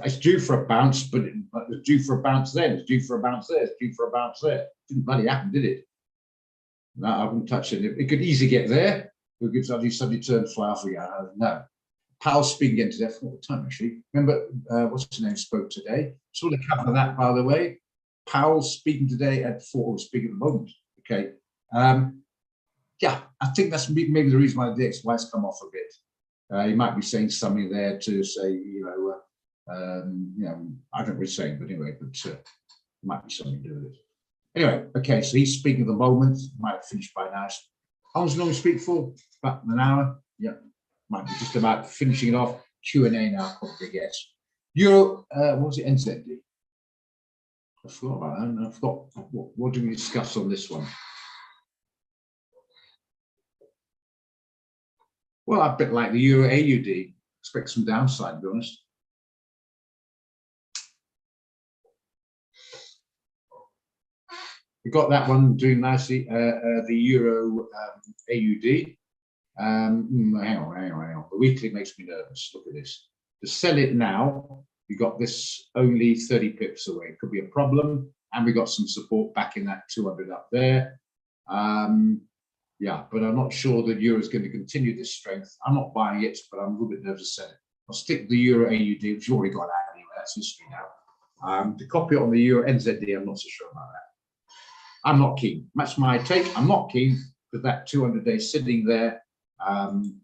It's due for a bounce, but it's due for a bounce then. It's due for a bounce there. It's due for a bounce there. Didn't bloody happen, did it? No, I wouldn't touch it. It could easily get there. It could suddenly turn fly off again. No. Powell's speaking again today. For what time, actually? Remember, what's his name spoke today? Sort of cover that, by the way. Powell's speaking today at 4, speaking at the moment. Okay. Yeah, I think that's maybe the reason why the DXY's come off a bit. He might be saying something there to say, I don't really say, but anyway, but it might be something to do with it. Anyway, okay, so he's speaking at the moment. Might have finished by now. How long does he normally speak for? About an hour. Yeah, might be just about finishing it off. Q&A now, probably guess. Euro, what was it? NZD. I forgot about that. I forgot. What did we discuss on this one? Well, a bit like the Euro AUD. Expect some downside, to be honest. We got that one doing nicely. The Euro AUD. Hang on. The weekly makes me nervous. Look at this. To sell it now, we got this only 30 pips away. It could be a problem. And we got some support back in that 200 up there. Yeah, but I'm not sure the euro is going to continue this strength. I'm not buying it, but I'm a little bit nervous to sell it. I'll stick with the Euro AUD, which you already got out anyway. That's history now. To copy it on the Euro NZD, I'm not so sure about that. I'm not keen. That's my take. I'm not keen with that 200 days sitting there. And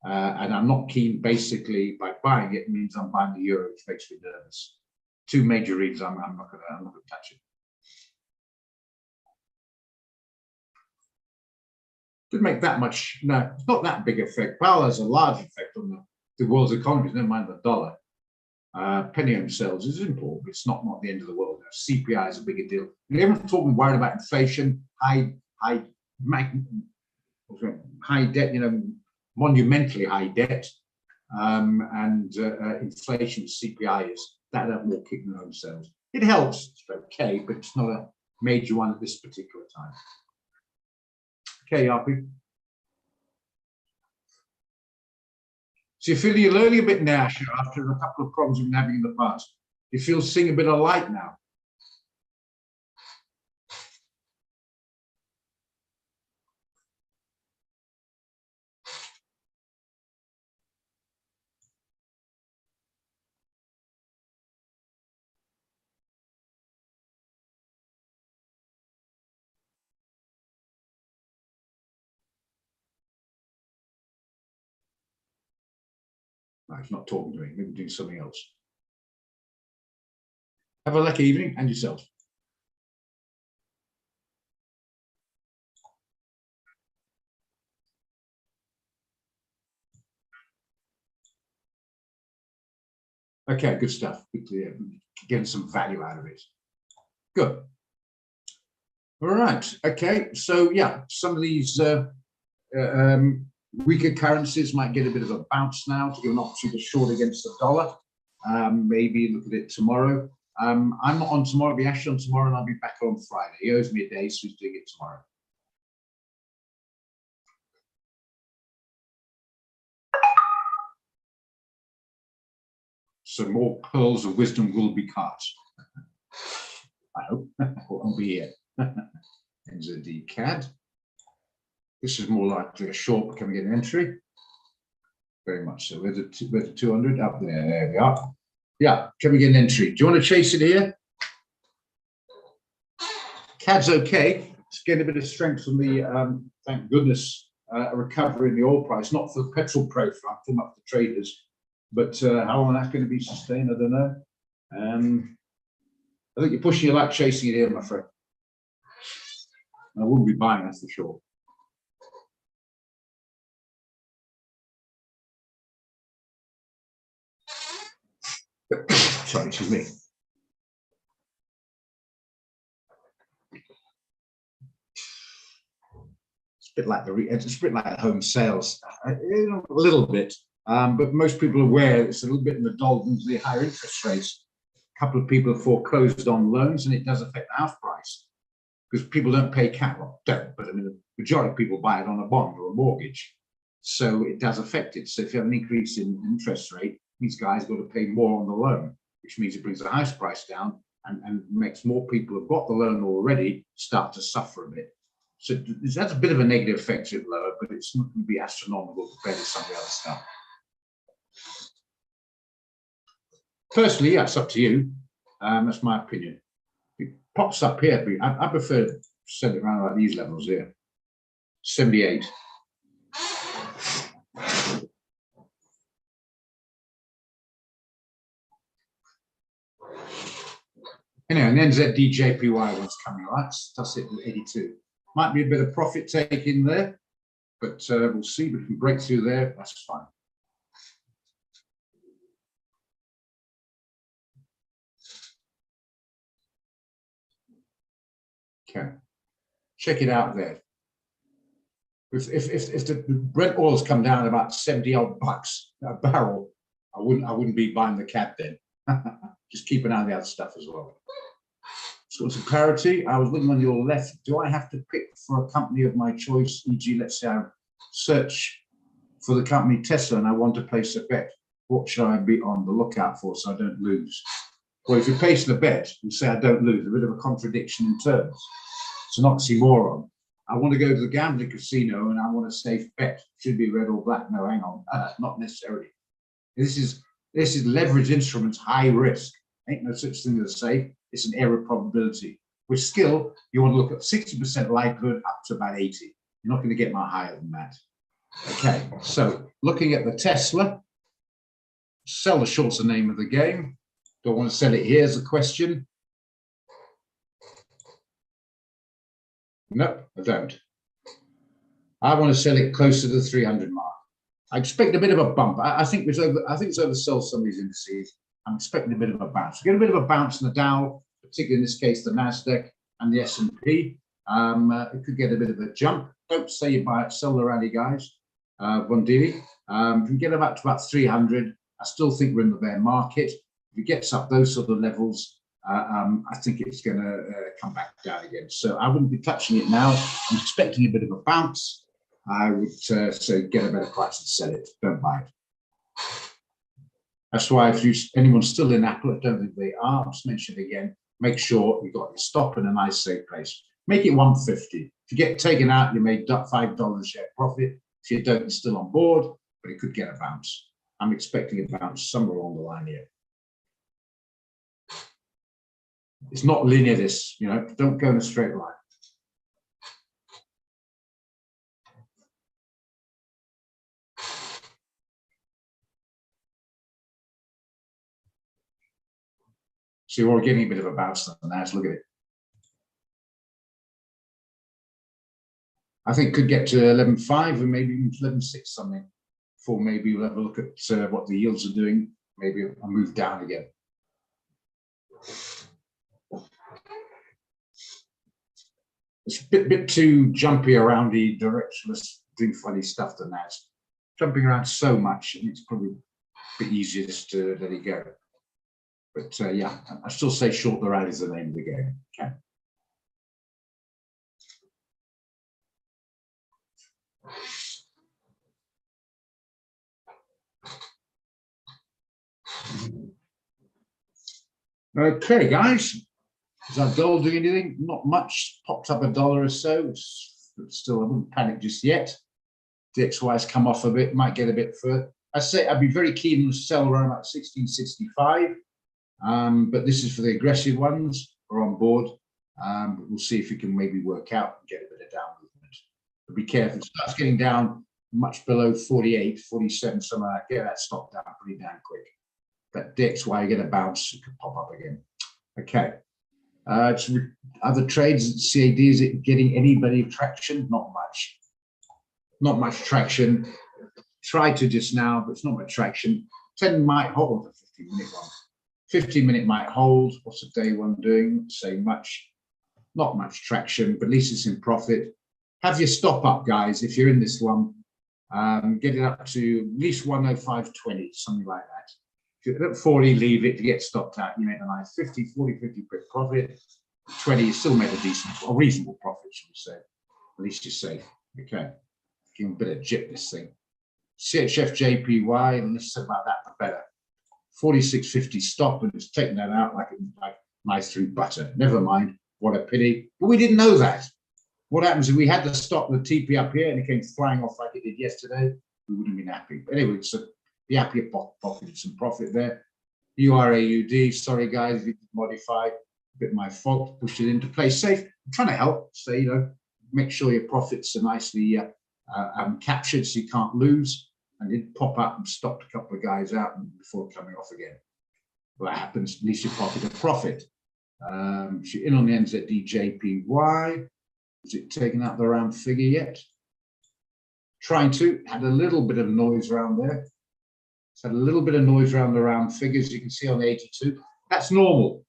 I'm not keen, basically, by buying it means I'm buying the euro, which makes me nervous. Two major reasons I'm not going to touch it. Didn't make that much, no, it's not that big effect. Powell has a large effect on the world's economies, never mind the dollar. Penny home sales is important, but it's not the end of the world. CPI is a bigger deal. Everyone's talking worried about inflation, high debt, monumentally high debt, and inflation, CPI is that have more kicking home sales. It helps, it's okay, but it's not a major one at this particular time. Okay, Yarpy. So you feel you're learning a bit now, after a couple of problems you've been having in the past. You feel seeing a bit of light now. No, he's not talking to me. Maybe doing something else. Have a lucky evening and yourself. Okay, good stuff. Good to getting some value out of it. Good. All right. Okay. So yeah, some of these weaker currencies might get a bit of a bounce now to give an opportunity to short against the dollar. Maybe look at it tomorrow. I'm not on tomorrow. I'll be actually on tomorrow, and I'll be back on Friday. He owes me a day, so he's doing it tomorrow. So more pearls of wisdom will be cast. I hope. I'll be here. NZD CAD. This is more likely a short becoming an entry. Very much so. Where's the 200? Up there. There we are. Yeah, coming in entry. Do you want to chase it here? CAD's okay. It's getting a bit of strength from the, thank goodness, a recovery in the oil price, not for the petrol profile, from up the traders, but how long that's going to be sustained, I don't know. I think you're pushing your luck chasing it here, my friend. I wouldn't be buying, that's for sure. Sorry, excuse me. It's a bit like the home sales, a little bit. But most people are aware it's a little bit in the doldrums of the higher interest rates. A couple of people have foreclosed on loans, and it does affect the house price because people don't pay cash. Well, don't, but I mean, the majority of people buy it on a bond or a mortgage, so it does affect it. So if you have an increase in interest rate, these guys got to pay more on the loan, which means it brings the house price down and makes more people who've got the loan already start to suffer a bit. So that's a bit of a negative effect to it lower, but it's not going to be astronomical compared to some of the other stuff. Personally, yeah, it's up to you. That's my opinion. It pops up here, but I prefer to send it around like these levels here. 78. Anyway, and then ZDJPY one's coming, right? That's it at 82. Might be a bit of profit taking there, but we'll see if we can break through there. That's fine. Okay, check it out there. If the Brent oil's come down about 70 odd bucks a barrel, I wouldn't be buying the CAD then. Just keep an eye on the other stuff as well. So some clarity. I was looking on your left. Do I have to pick for a company of my choice? E.g., let's say I search for the company Tesla and I want to place a bet. What should I be on the lookout for so I don't lose? Well, if you place the bet, you say I don't lose. A bit of a contradiction in terms. It's an oxymoron. I want to go to the gambling casino and I want a safe bet. Should be red or black. No, hang on, not necessarily. This is leverage instruments, high risk. Ain't no such thing as safe. It's an error probability. With skill, you want to look at 60% likelihood up to about 80. You're not going to get much higher than that. Okay, so looking at the Tesla, sell the short's the name of the game. Do I want to sell it here is the question. No, I don't. I want to sell it closer to the 300 mark. I expect a bit of a bump. I think it's oversold some of these indices. I'm expecting a bit of a bounce. We get a bit of a bounce in the Dow, particularly in this case the Nasdaq and the S&P. It could get a bit of a jump. Don't say you buy it, sell the rally, guys. Bondini. If we get about to about 300, I still think we're in the bear market. If it gets up those sort of levels, I think it's going to come back down again. So I wouldn't be touching it now. I'm expecting a bit of a bounce. I would say get a better price and sell it. Don't buy it. That's why if anyone's still in Apple, I don't think they are. I'll just mention it again. Make sure you've got your stop in a nice safe place. Make it 150. If you get taken out, you made $5 a share profit. If you don't, you're still on board, but it could get a bounce. I'm expecting a bounce somewhere along the line here. It's not linear, this, don't go in a straight line. So we're getting a bit of a bounce on that. Look at it. I think could get to 11.5 or maybe even 11.6 something before maybe we'll have a look at what the yields are doing. Maybe I'll move down again. It's a bit too jumpy around the directionless, doing funny stuff than that. Jumping around so much, and it's probably a bit easier just to let it go. But yeah, I still say short the rally is the name of the game. Okay. Okay, guys. Is our gold doing anything? Not much. Popped up $1 or so. But still, I wouldn't panic just yet. DXY has come off a bit. Might get a bit further. I say I'd be very keen to sell around about 1665. But this is for the aggressive ones. We're on board. But we'll see if we can maybe work out and get a bit of down movement. But be careful. It starts getting down much below 48, 47, something like that. Get that stopped down pretty damn quick. That DXY, you get a bounce, it could pop up again. Okay. Other trades, CAD, is it getting anybody traction? Not much. Not much traction. Tried to just now, but it's not much traction. 10 might hold, a 15-minute one. 15-minute might hold. What's the day one doing? Not saying much. Not much traction, but at least it's in profit. Have your stop up, guys, if you're in this one. Get it up to at least 105.20, something like that. If you're at 40, leave it to get stopped out. You make a nice 50, 40, 50 quid profit. 20, you still made a decent or reasonable profit, should we say. At least you're safe. Okay. Give a bit of jip this thing. CHF JPY, and less about that, the better. 46.50 stop, and it's taken that out like nice through butter. Never mind. What a pity. But we didn't know that. What happens if we had to stop the TP up here and it came flying off like it did yesterday? We wouldn't have been happy. But anyway, so be happy pocketed some profit there. URAUD, sorry guys, if you modified, a bit my fault, pushed it into place safe. I'm trying to help, so you know, make sure your profits are nicely captured so you can't lose. And it pop up and stopped a couple of guys out before coming off again. Well, that happens, at least you pocket a profit. So you're in on the NZD-JPY. Is it taking out the round figure yet? Trying to, had a little bit of noise around there. It's had a little bit of noise around the round figures. You can see on the 82. That's normal.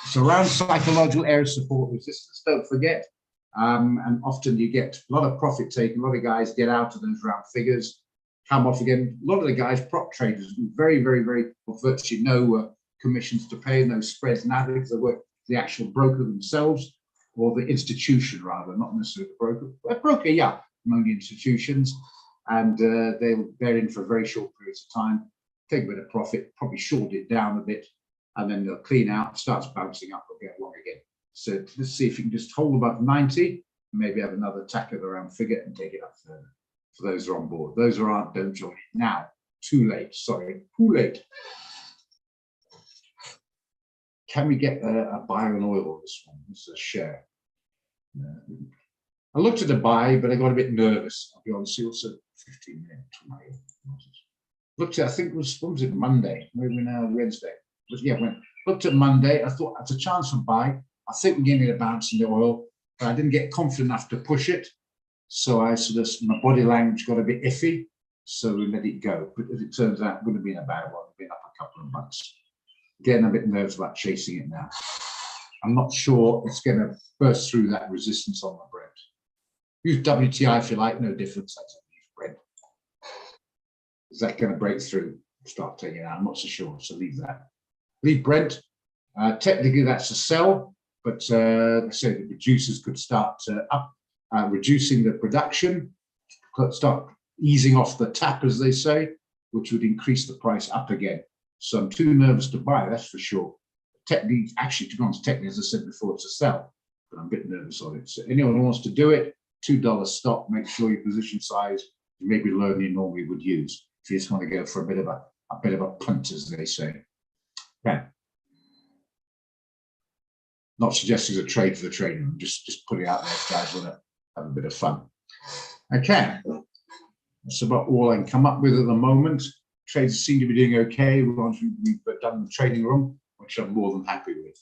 It's around psychological area support resistance, don't forget. And often you get a lot of profit taken. A lot of guys get out of those round figures, come off again. A lot of the guys, prop traders, very, very, very, or virtually no commissions to pay, no spreads, nothing, because they work the actual broker themselves, or the institution rather, not necessarily the broker. A broker, yeah, among the institutions, and they're in for very short periods of time, take a bit of profit, probably short it down a bit, and then they'll clean out, starts bouncing up, or get long again. So let's see if you can just hold above 90, maybe have another tack of the round figure and take it up further. For those who are on board. Those who aren't, don't join it now. Too late, sorry, too late. Can we get a buy on oil on this one? This is a share. I looked at the buy, but I got a bit nervous. I'll be honest, also 15 minutes. Looked at, I think it was, what was it, Monday? Maybe now Wednesday. But yeah, looked at Monday. I thought that's a chance for buy. I think we're getting a bounce in the oil, but I didn't get confident enough to push it. So I sort of, my body language got a bit iffy. So we let it go. But as it turns out, it would have been a bad one. Been up a couple of bucks. Getting a bit nervous about chasing it now. I'm not sure it's going to burst through that resistance on the Brent. Use WTI if you like, no difference. That's use Brent. Is that going to break through? Start taking it out. I'm not so sure. So leave that. Leave Brent. Technically, that's a sell, but I say the producers could start reducing the production, start easing off the tap, as they say, which would increase the price up again. So I'm too nervous to buy, that's for sure. Technically, actually, to be honest, technically, as I said before, it's a sell, but I'm a bit nervous on it. So anyone who wants to do it, $2 stop, make sure your position size is maybe lower than you normally would use. If you just want to go for a bit of a punt, as they say. Okay. Not suggesting a trade for the trading, just put it out there if guys want to have a bit of fun. Okay, that's about all I can come up with at the moment. Trades seem to be doing okay. Once we've done the trading room, which I'm more than happy with.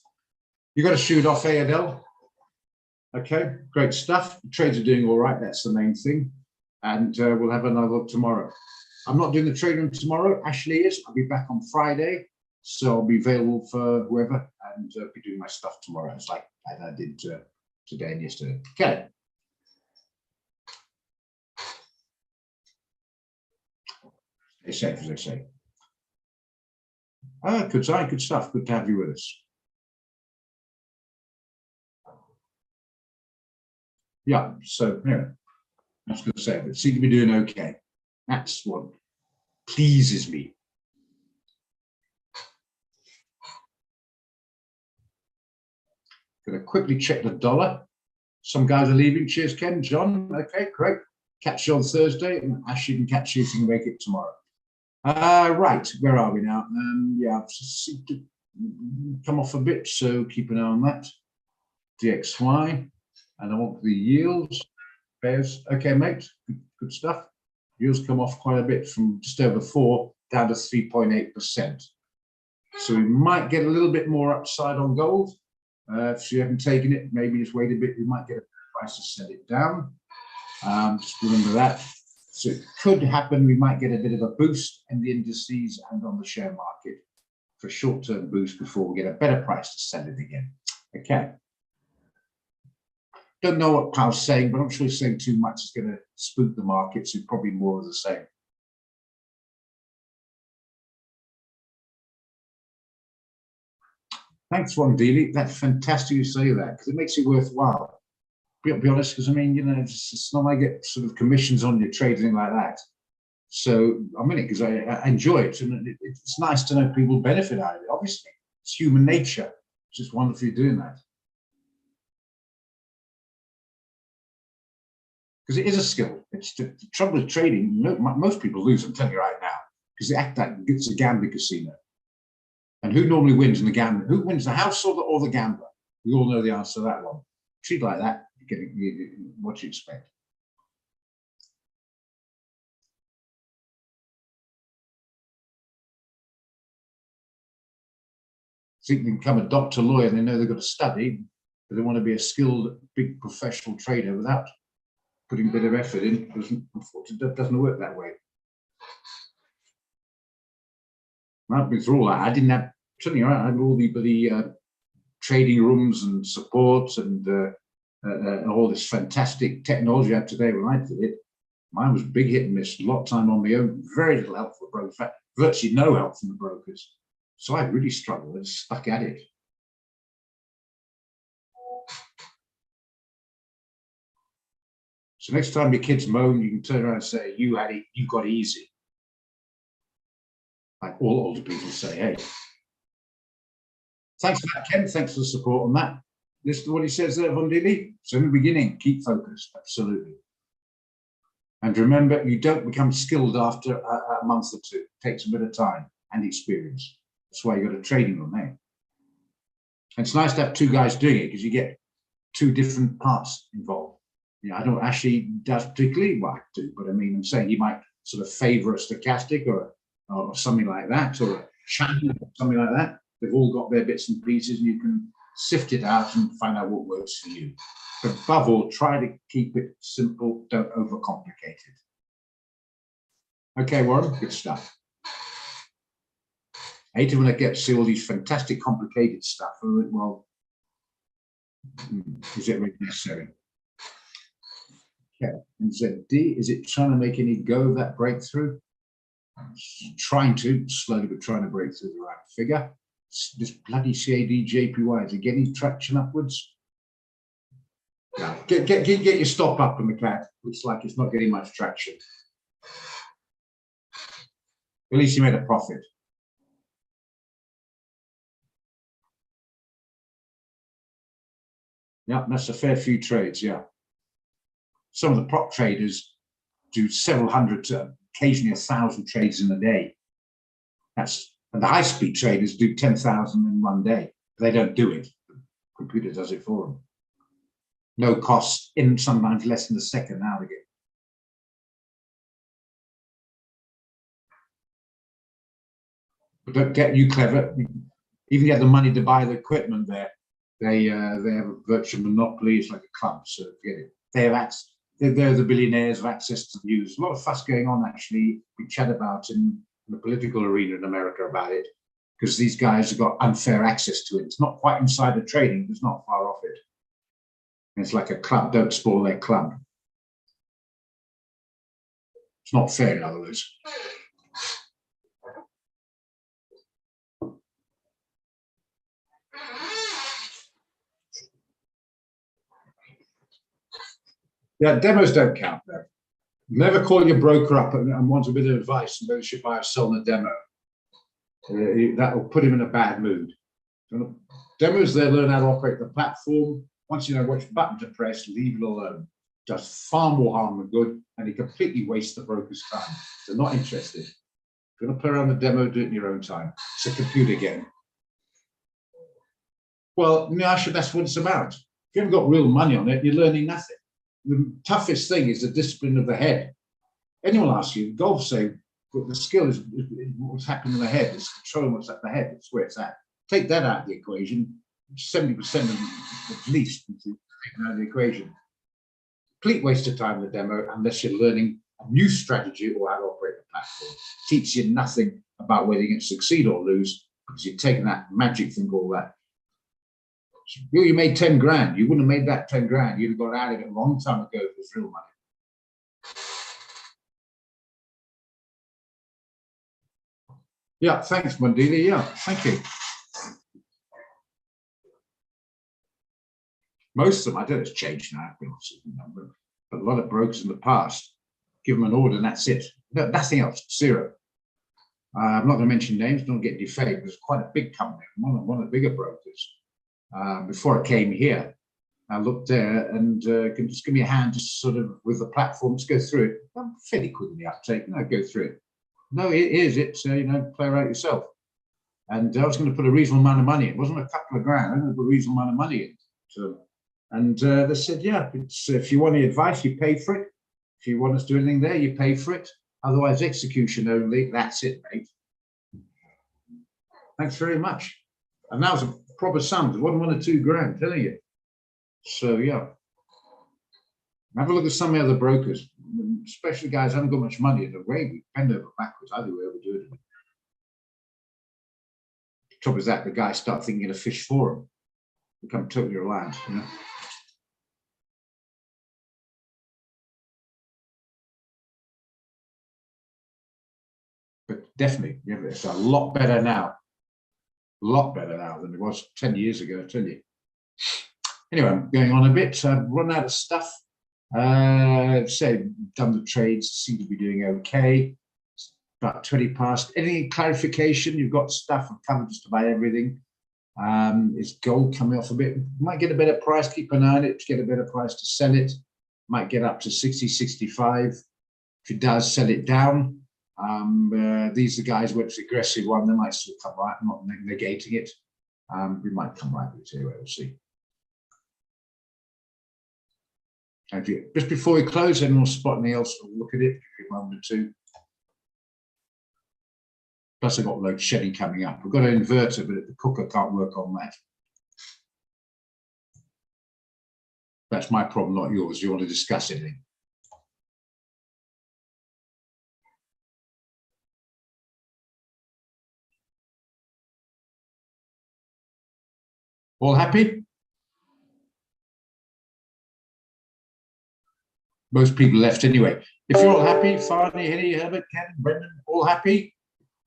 You got to shoot off, Adele. Okay, great stuff. The trades are doing all right. That's the main thing. And we'll have another look tomorrow. I'm not doing the trade room tomorrow. Ashley is. I'll be back on Friday. So I'll be available for whoever and be doing my stuff tomorrow. It's like I did today and yesterday. Okay. Stay safe, as I say. Good sign, good stuff. Good to have you with us. Yeah, so yeah, I was going to say, but seem to be doing okay. That's what pleases me. Going to quickly check the dollar. Some guys are leaving. Cheers, Ken. John. Okay, great. Catch you on Thursday, and Ashley can catch you if you can make it tomorrow. Right, where are we now? Yeah, I've seemed to come off a bit, so keep an eye on that. DXY, and I want the yields. Bears. Okay, mate. Good stuff. Yields come off quite a bit from just over 4 down to 3.8%. So we might get a little bit more upside on gold. If you haven't taken it, maybe just wait a bit. We might get a price to send it down. Just remember that. So it could happen. We might get a bit of a boost in the indices and on the share market for short-term boost before we get a better price to send it again. Okay. Don't know what Powell's saying, but I'm sure he's saying too much is going to spook the market. So probably more of the same. Thanks, Ron Dealey. That's fantastic you say that because it makes it worthwhile. Be honest, because I mean, you know, it's not like I get sort of commissions on your trading like that. So I'm in it because I enjoy it, and it's nice to know people benefit out of it. Obviously, it's human nature. It's just wonderful you're doing that because it is a skill. It's the trouble with trading. Most people lose. I'm telling you right now because they act like it's a gambling casino. And who normally wins in the gambling? Who wins, the house or the gambler? We all know the answer to that one. Treat like that, you're getting what you expect. Think they can become a doctor, lawyer, and they know they've got to study, but they want to be a skilled, big professional trader without putting a bit of effort in. It doesn't work that way. I've been through all that. I didn't have, certainly I had all the trading rooms and supports and all this fantastic technology I had today when I did it. Mine was big hit and miss, a lot of time on my own, very little help from the brokers, in fact, virtually no help from the brokers. So I really struggled and stuck at it. So next time your kids moan, you can turn around and say, you had it, you got easy. Like all older people say, hey. Thanks for that, Ken. Thanks for the support on that. Listen to what he says there, Von Dilly. So in the beginning, keep focused, absolutely. And remember, you don't become skilled after a month or two. It takes a bit of time and experience. That's why you got a trading room, eh? And it's nice to have two guys doing it because you get two different parts involved. Yeah, I don't actually does particularly what I do, but I mean, I'm saying he might sort of favor a stochastic or something like that, or a channel or something like that. They've all got their bits and pieces, and you can sift it out and find out what works for you. But above all, try to keep it simple. Don't overcomplicate it. Okay, Warren, good stuff. I hate it when I get to see all these fantastic, complicated stuff. Well, is it really necessary? Okay, and ZD, is it trying to make any go of that breakthrough? Trying to, slowly but trying to break through the right figure. This bloody CAD JPY, is it getting traction upwards? Yeah, get your stop up on the cat. Looks like it's not getting much traction. At least you made a profit. Yeah, that's a fair few trades, yeah. Some of the prop traders do several hundred to occasionally 1,000 trades in a day. And the high-speed traders do 10,000 in one day. They don't do it. The computer does it for them. No cost, in sometimes less than a second now to get. But don't get you clever. Even get the money to buy the equipment there. They have a virtual monopoly. It's like a club, so forget it. They have access. They're the billionaires with access to the news. A lot of fuss going on, actually. We chat about in the political arena in America about it, because these guys have got unfair access to it. It's not quite insider trading, but it's not far off it. And it's like a club. Don't spoil their club. It's not fair, in other words. Yeah, demos don't count, though. Never call your broker up and want a bit of advice on whether you should buy or sell a demo. That will put him in a bad mood. Demos, they learn how to operate the platform. Once you know which button to press, leave it alone. Does far more harm than good, and you completely waste the broker's time. They're not interested. If you're going to play around the demo, do it in your own time. It's a computer game. Well, Nyasha, that's what it's about. If you haven't got real money on it, you're learning nothing. The toughest thing is the discipline of the head. Anyone asks you, golf say, the skill is what's happening in the head. It's controlling what's at the head. It's where it's at. Take that out of the equation. 70% at least taken out of the equation. Complete waste of time in the demo unless you're learning a new strategy or how to operate the platform. It teaches you nothing about whether you're going to succeed or lose because you're taking that magic thing called that. You made 10 grand. You wouldn't have made that 10 grand. You'd have got out of it a long time ago if it was real money. Yeah, thanks, Mandela. Yeah, thank you. Most of them, I don't know, it's changed now, but a lot of brokers in the past give them an order and that's it. No, nothing else, zero. I'm not going to mention names, don't get defamed. It was quite a big company, one of the bigger brokers. Before I came here, I looked there and can just give me a hand, just sort of with the platform, just go through it. I'm fairly quick in the uptake, go through it. No, it is, it's, play around yourself. And I was going to put a reasonable amount of money in. It wasn't a couple of grand, I was going to put a reasonable amount of money in. So, and they said, yeah, it's, if you want any advice, you pay for it. If you want us to do anything there, you pay for it. Otherwise, execution only, that's it, mate. Thanks very much. And that was a proper sum. It wasn't 1 or 2 grand, telling you. So, yeah. Have a look at some of the other brokers, especially guys who haven't got much money. The way we bend over backwards, either way we do it. The trouble is that the guys start thinking of fish for them, become totally reliant, But definitely, yeah, it's a lot better now. A lot better now than it was 10 years ago, I tell you. Anyway, I'm going on a bit. I've run out of stuff. Say, done the trades, seem to be doing okay. It's about 20 past. Any clarification? You've got stuff, I've covered just about everything. Is gold coming off a bit? Might get a better price, keep an eye on it to get a better price to sell it. Might get up to 60, 65. If it does, sell it down. These are the guys which aggressive one, they might still come right. I'm not negating it. We might come right with it anyway, we'll see. Thank you. Just before we close, anyone spot anything else? We'll look at it, give a moment or two. Plus, I've got load shedding coming up. We've got an inverter, but the cooker can't work on that. That's my problem, not yours. You want to discuss anything? All happy? Most people left anyway. If you're all happy, Farney, Henny, Herbert, Ken, Brendan, all happy?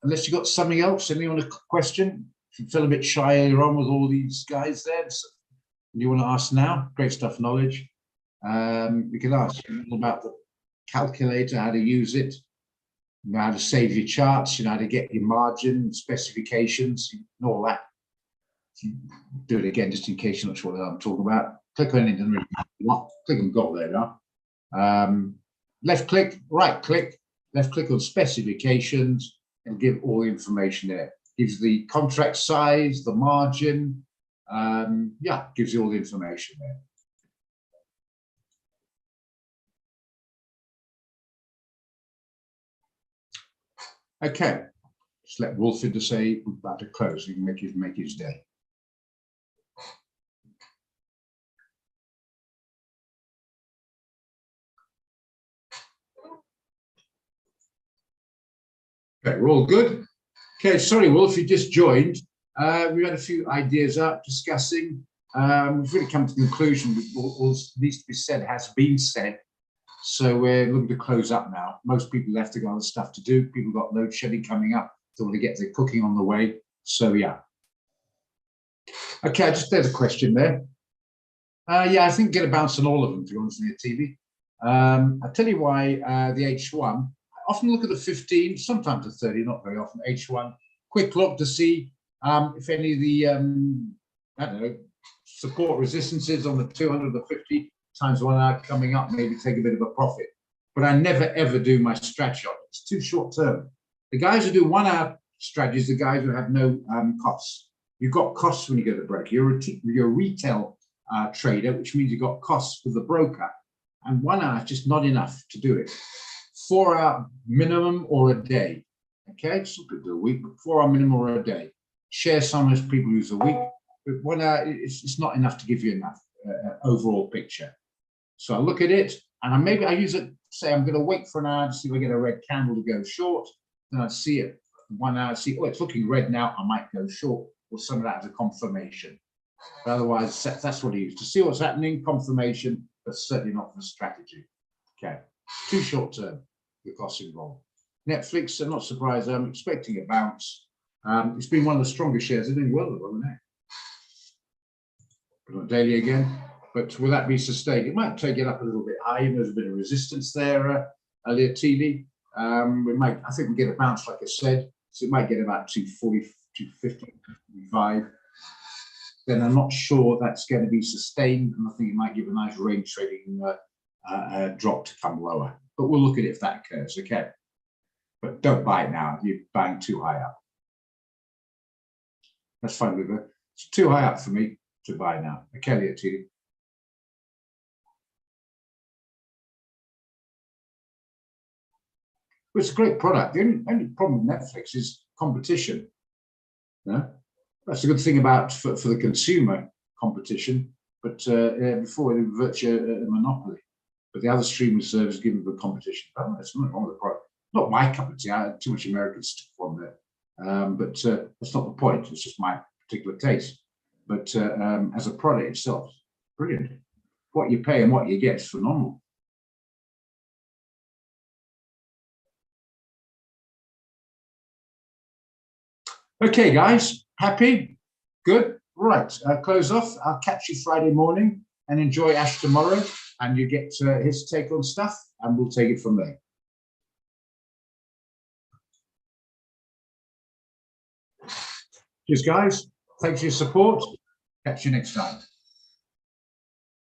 Unless you got something else, anyone a question? If you feel a bit shy earlier on with all these guys there, so you want to ask now? Great stuff, knowledge. We can ask about the calculator, how to use it, how to save your charts, how to get your margin, specifications, and all that. Do it again, just in case you're not sure what I'm talking about. Click on anything, click on gold there now. Left click, right click, left click on specifications and give all the information there. Gives the contract size, the margin, gives you all the information there. Okay, Just let Wolfie say we're about to close. He can make his day. Okay, we're all good. Okay, sorry, Wolf, you just joined. We had a few ideas up discussing. We've really come to the conclusion that all needs to be said has been said. So we're looking to close up now. Most people left to go other stuff to do. People got load shedding coming up. They want to get their cooking on the way. So yeah. Okay, there's a question there. Yeah, I think get a bounce on all of them, to be honest with you, TV. I'll tell you why the H1. I often look at the 15, sometimes the 30, not very often, H1. Quick look to see if any of the, I don't know, support resistances on the 200 or the 50 times 1 hour coming up, maybe take a bit of a profit. But I never, ever do my stretch on it. It's too short term. The guys who do 1 hour strategies, the guys who have no costs. You've got costs when you go to the broker. You're a retail trader, which means you've got costs for the broker. And 1 hour is just not enough to do it. 4 hour minimum or a day. Okay, some people do a week, but 4 hour minimum or a day. Share some as people use a week, but 1 hour, it's not enough to give you enough overall picture. So I look at it, and maybe I use it, say I'm going to wait for an hour to see if I get a red candle to go short. Then I see it 1 hour, see, oh, it's looking red now, I might go short, or some of that as a confirmation. But otherwise, that's what I use. To see what's happening, confirmation, but certainly not for strategy. Okay, too short term, the costs involved. Netflix, I'm not surprised, I'm expecting a bounce. It's been one of the strongest shares, they're doing well at the moment. Put on daily again. But will that be sustained? It might take it up a little bit higher. There's a bit of resistance there earlier, TV. I think we get a bounce, like I said. So it might get about 240, 250, 255. Then I'm not sure that's going to be sustained. And I think it might give a nice range trading drop to come lower. But we'll look at it if that occurs, okay? But don't buy it now. You're buying too high up. That's fine with it. It's too high up for me to buy now. Okay, Leah, TV. Well, it's a great product. The only problem with Netflix is competition. Yeah? That's a good thing about for the consumer, competition. But before they were virtually a monopoly. But the other streaming service given the competition. Oh, there's nothing wrong with the product. Not my cup of tea. I had too much American stuff on there. But that's not the point. It's just my particular taste. But as a product itself, brilliant. What you pay and what you get is phenomenal. Okay, guys, happy? Good? Right, close off. I'll catch you Friday morning and enjoy Ash tomorrow. And you get his take on stuff, and we'll take it from there. Cheers, guys. Thanks for your support. Catch you next time.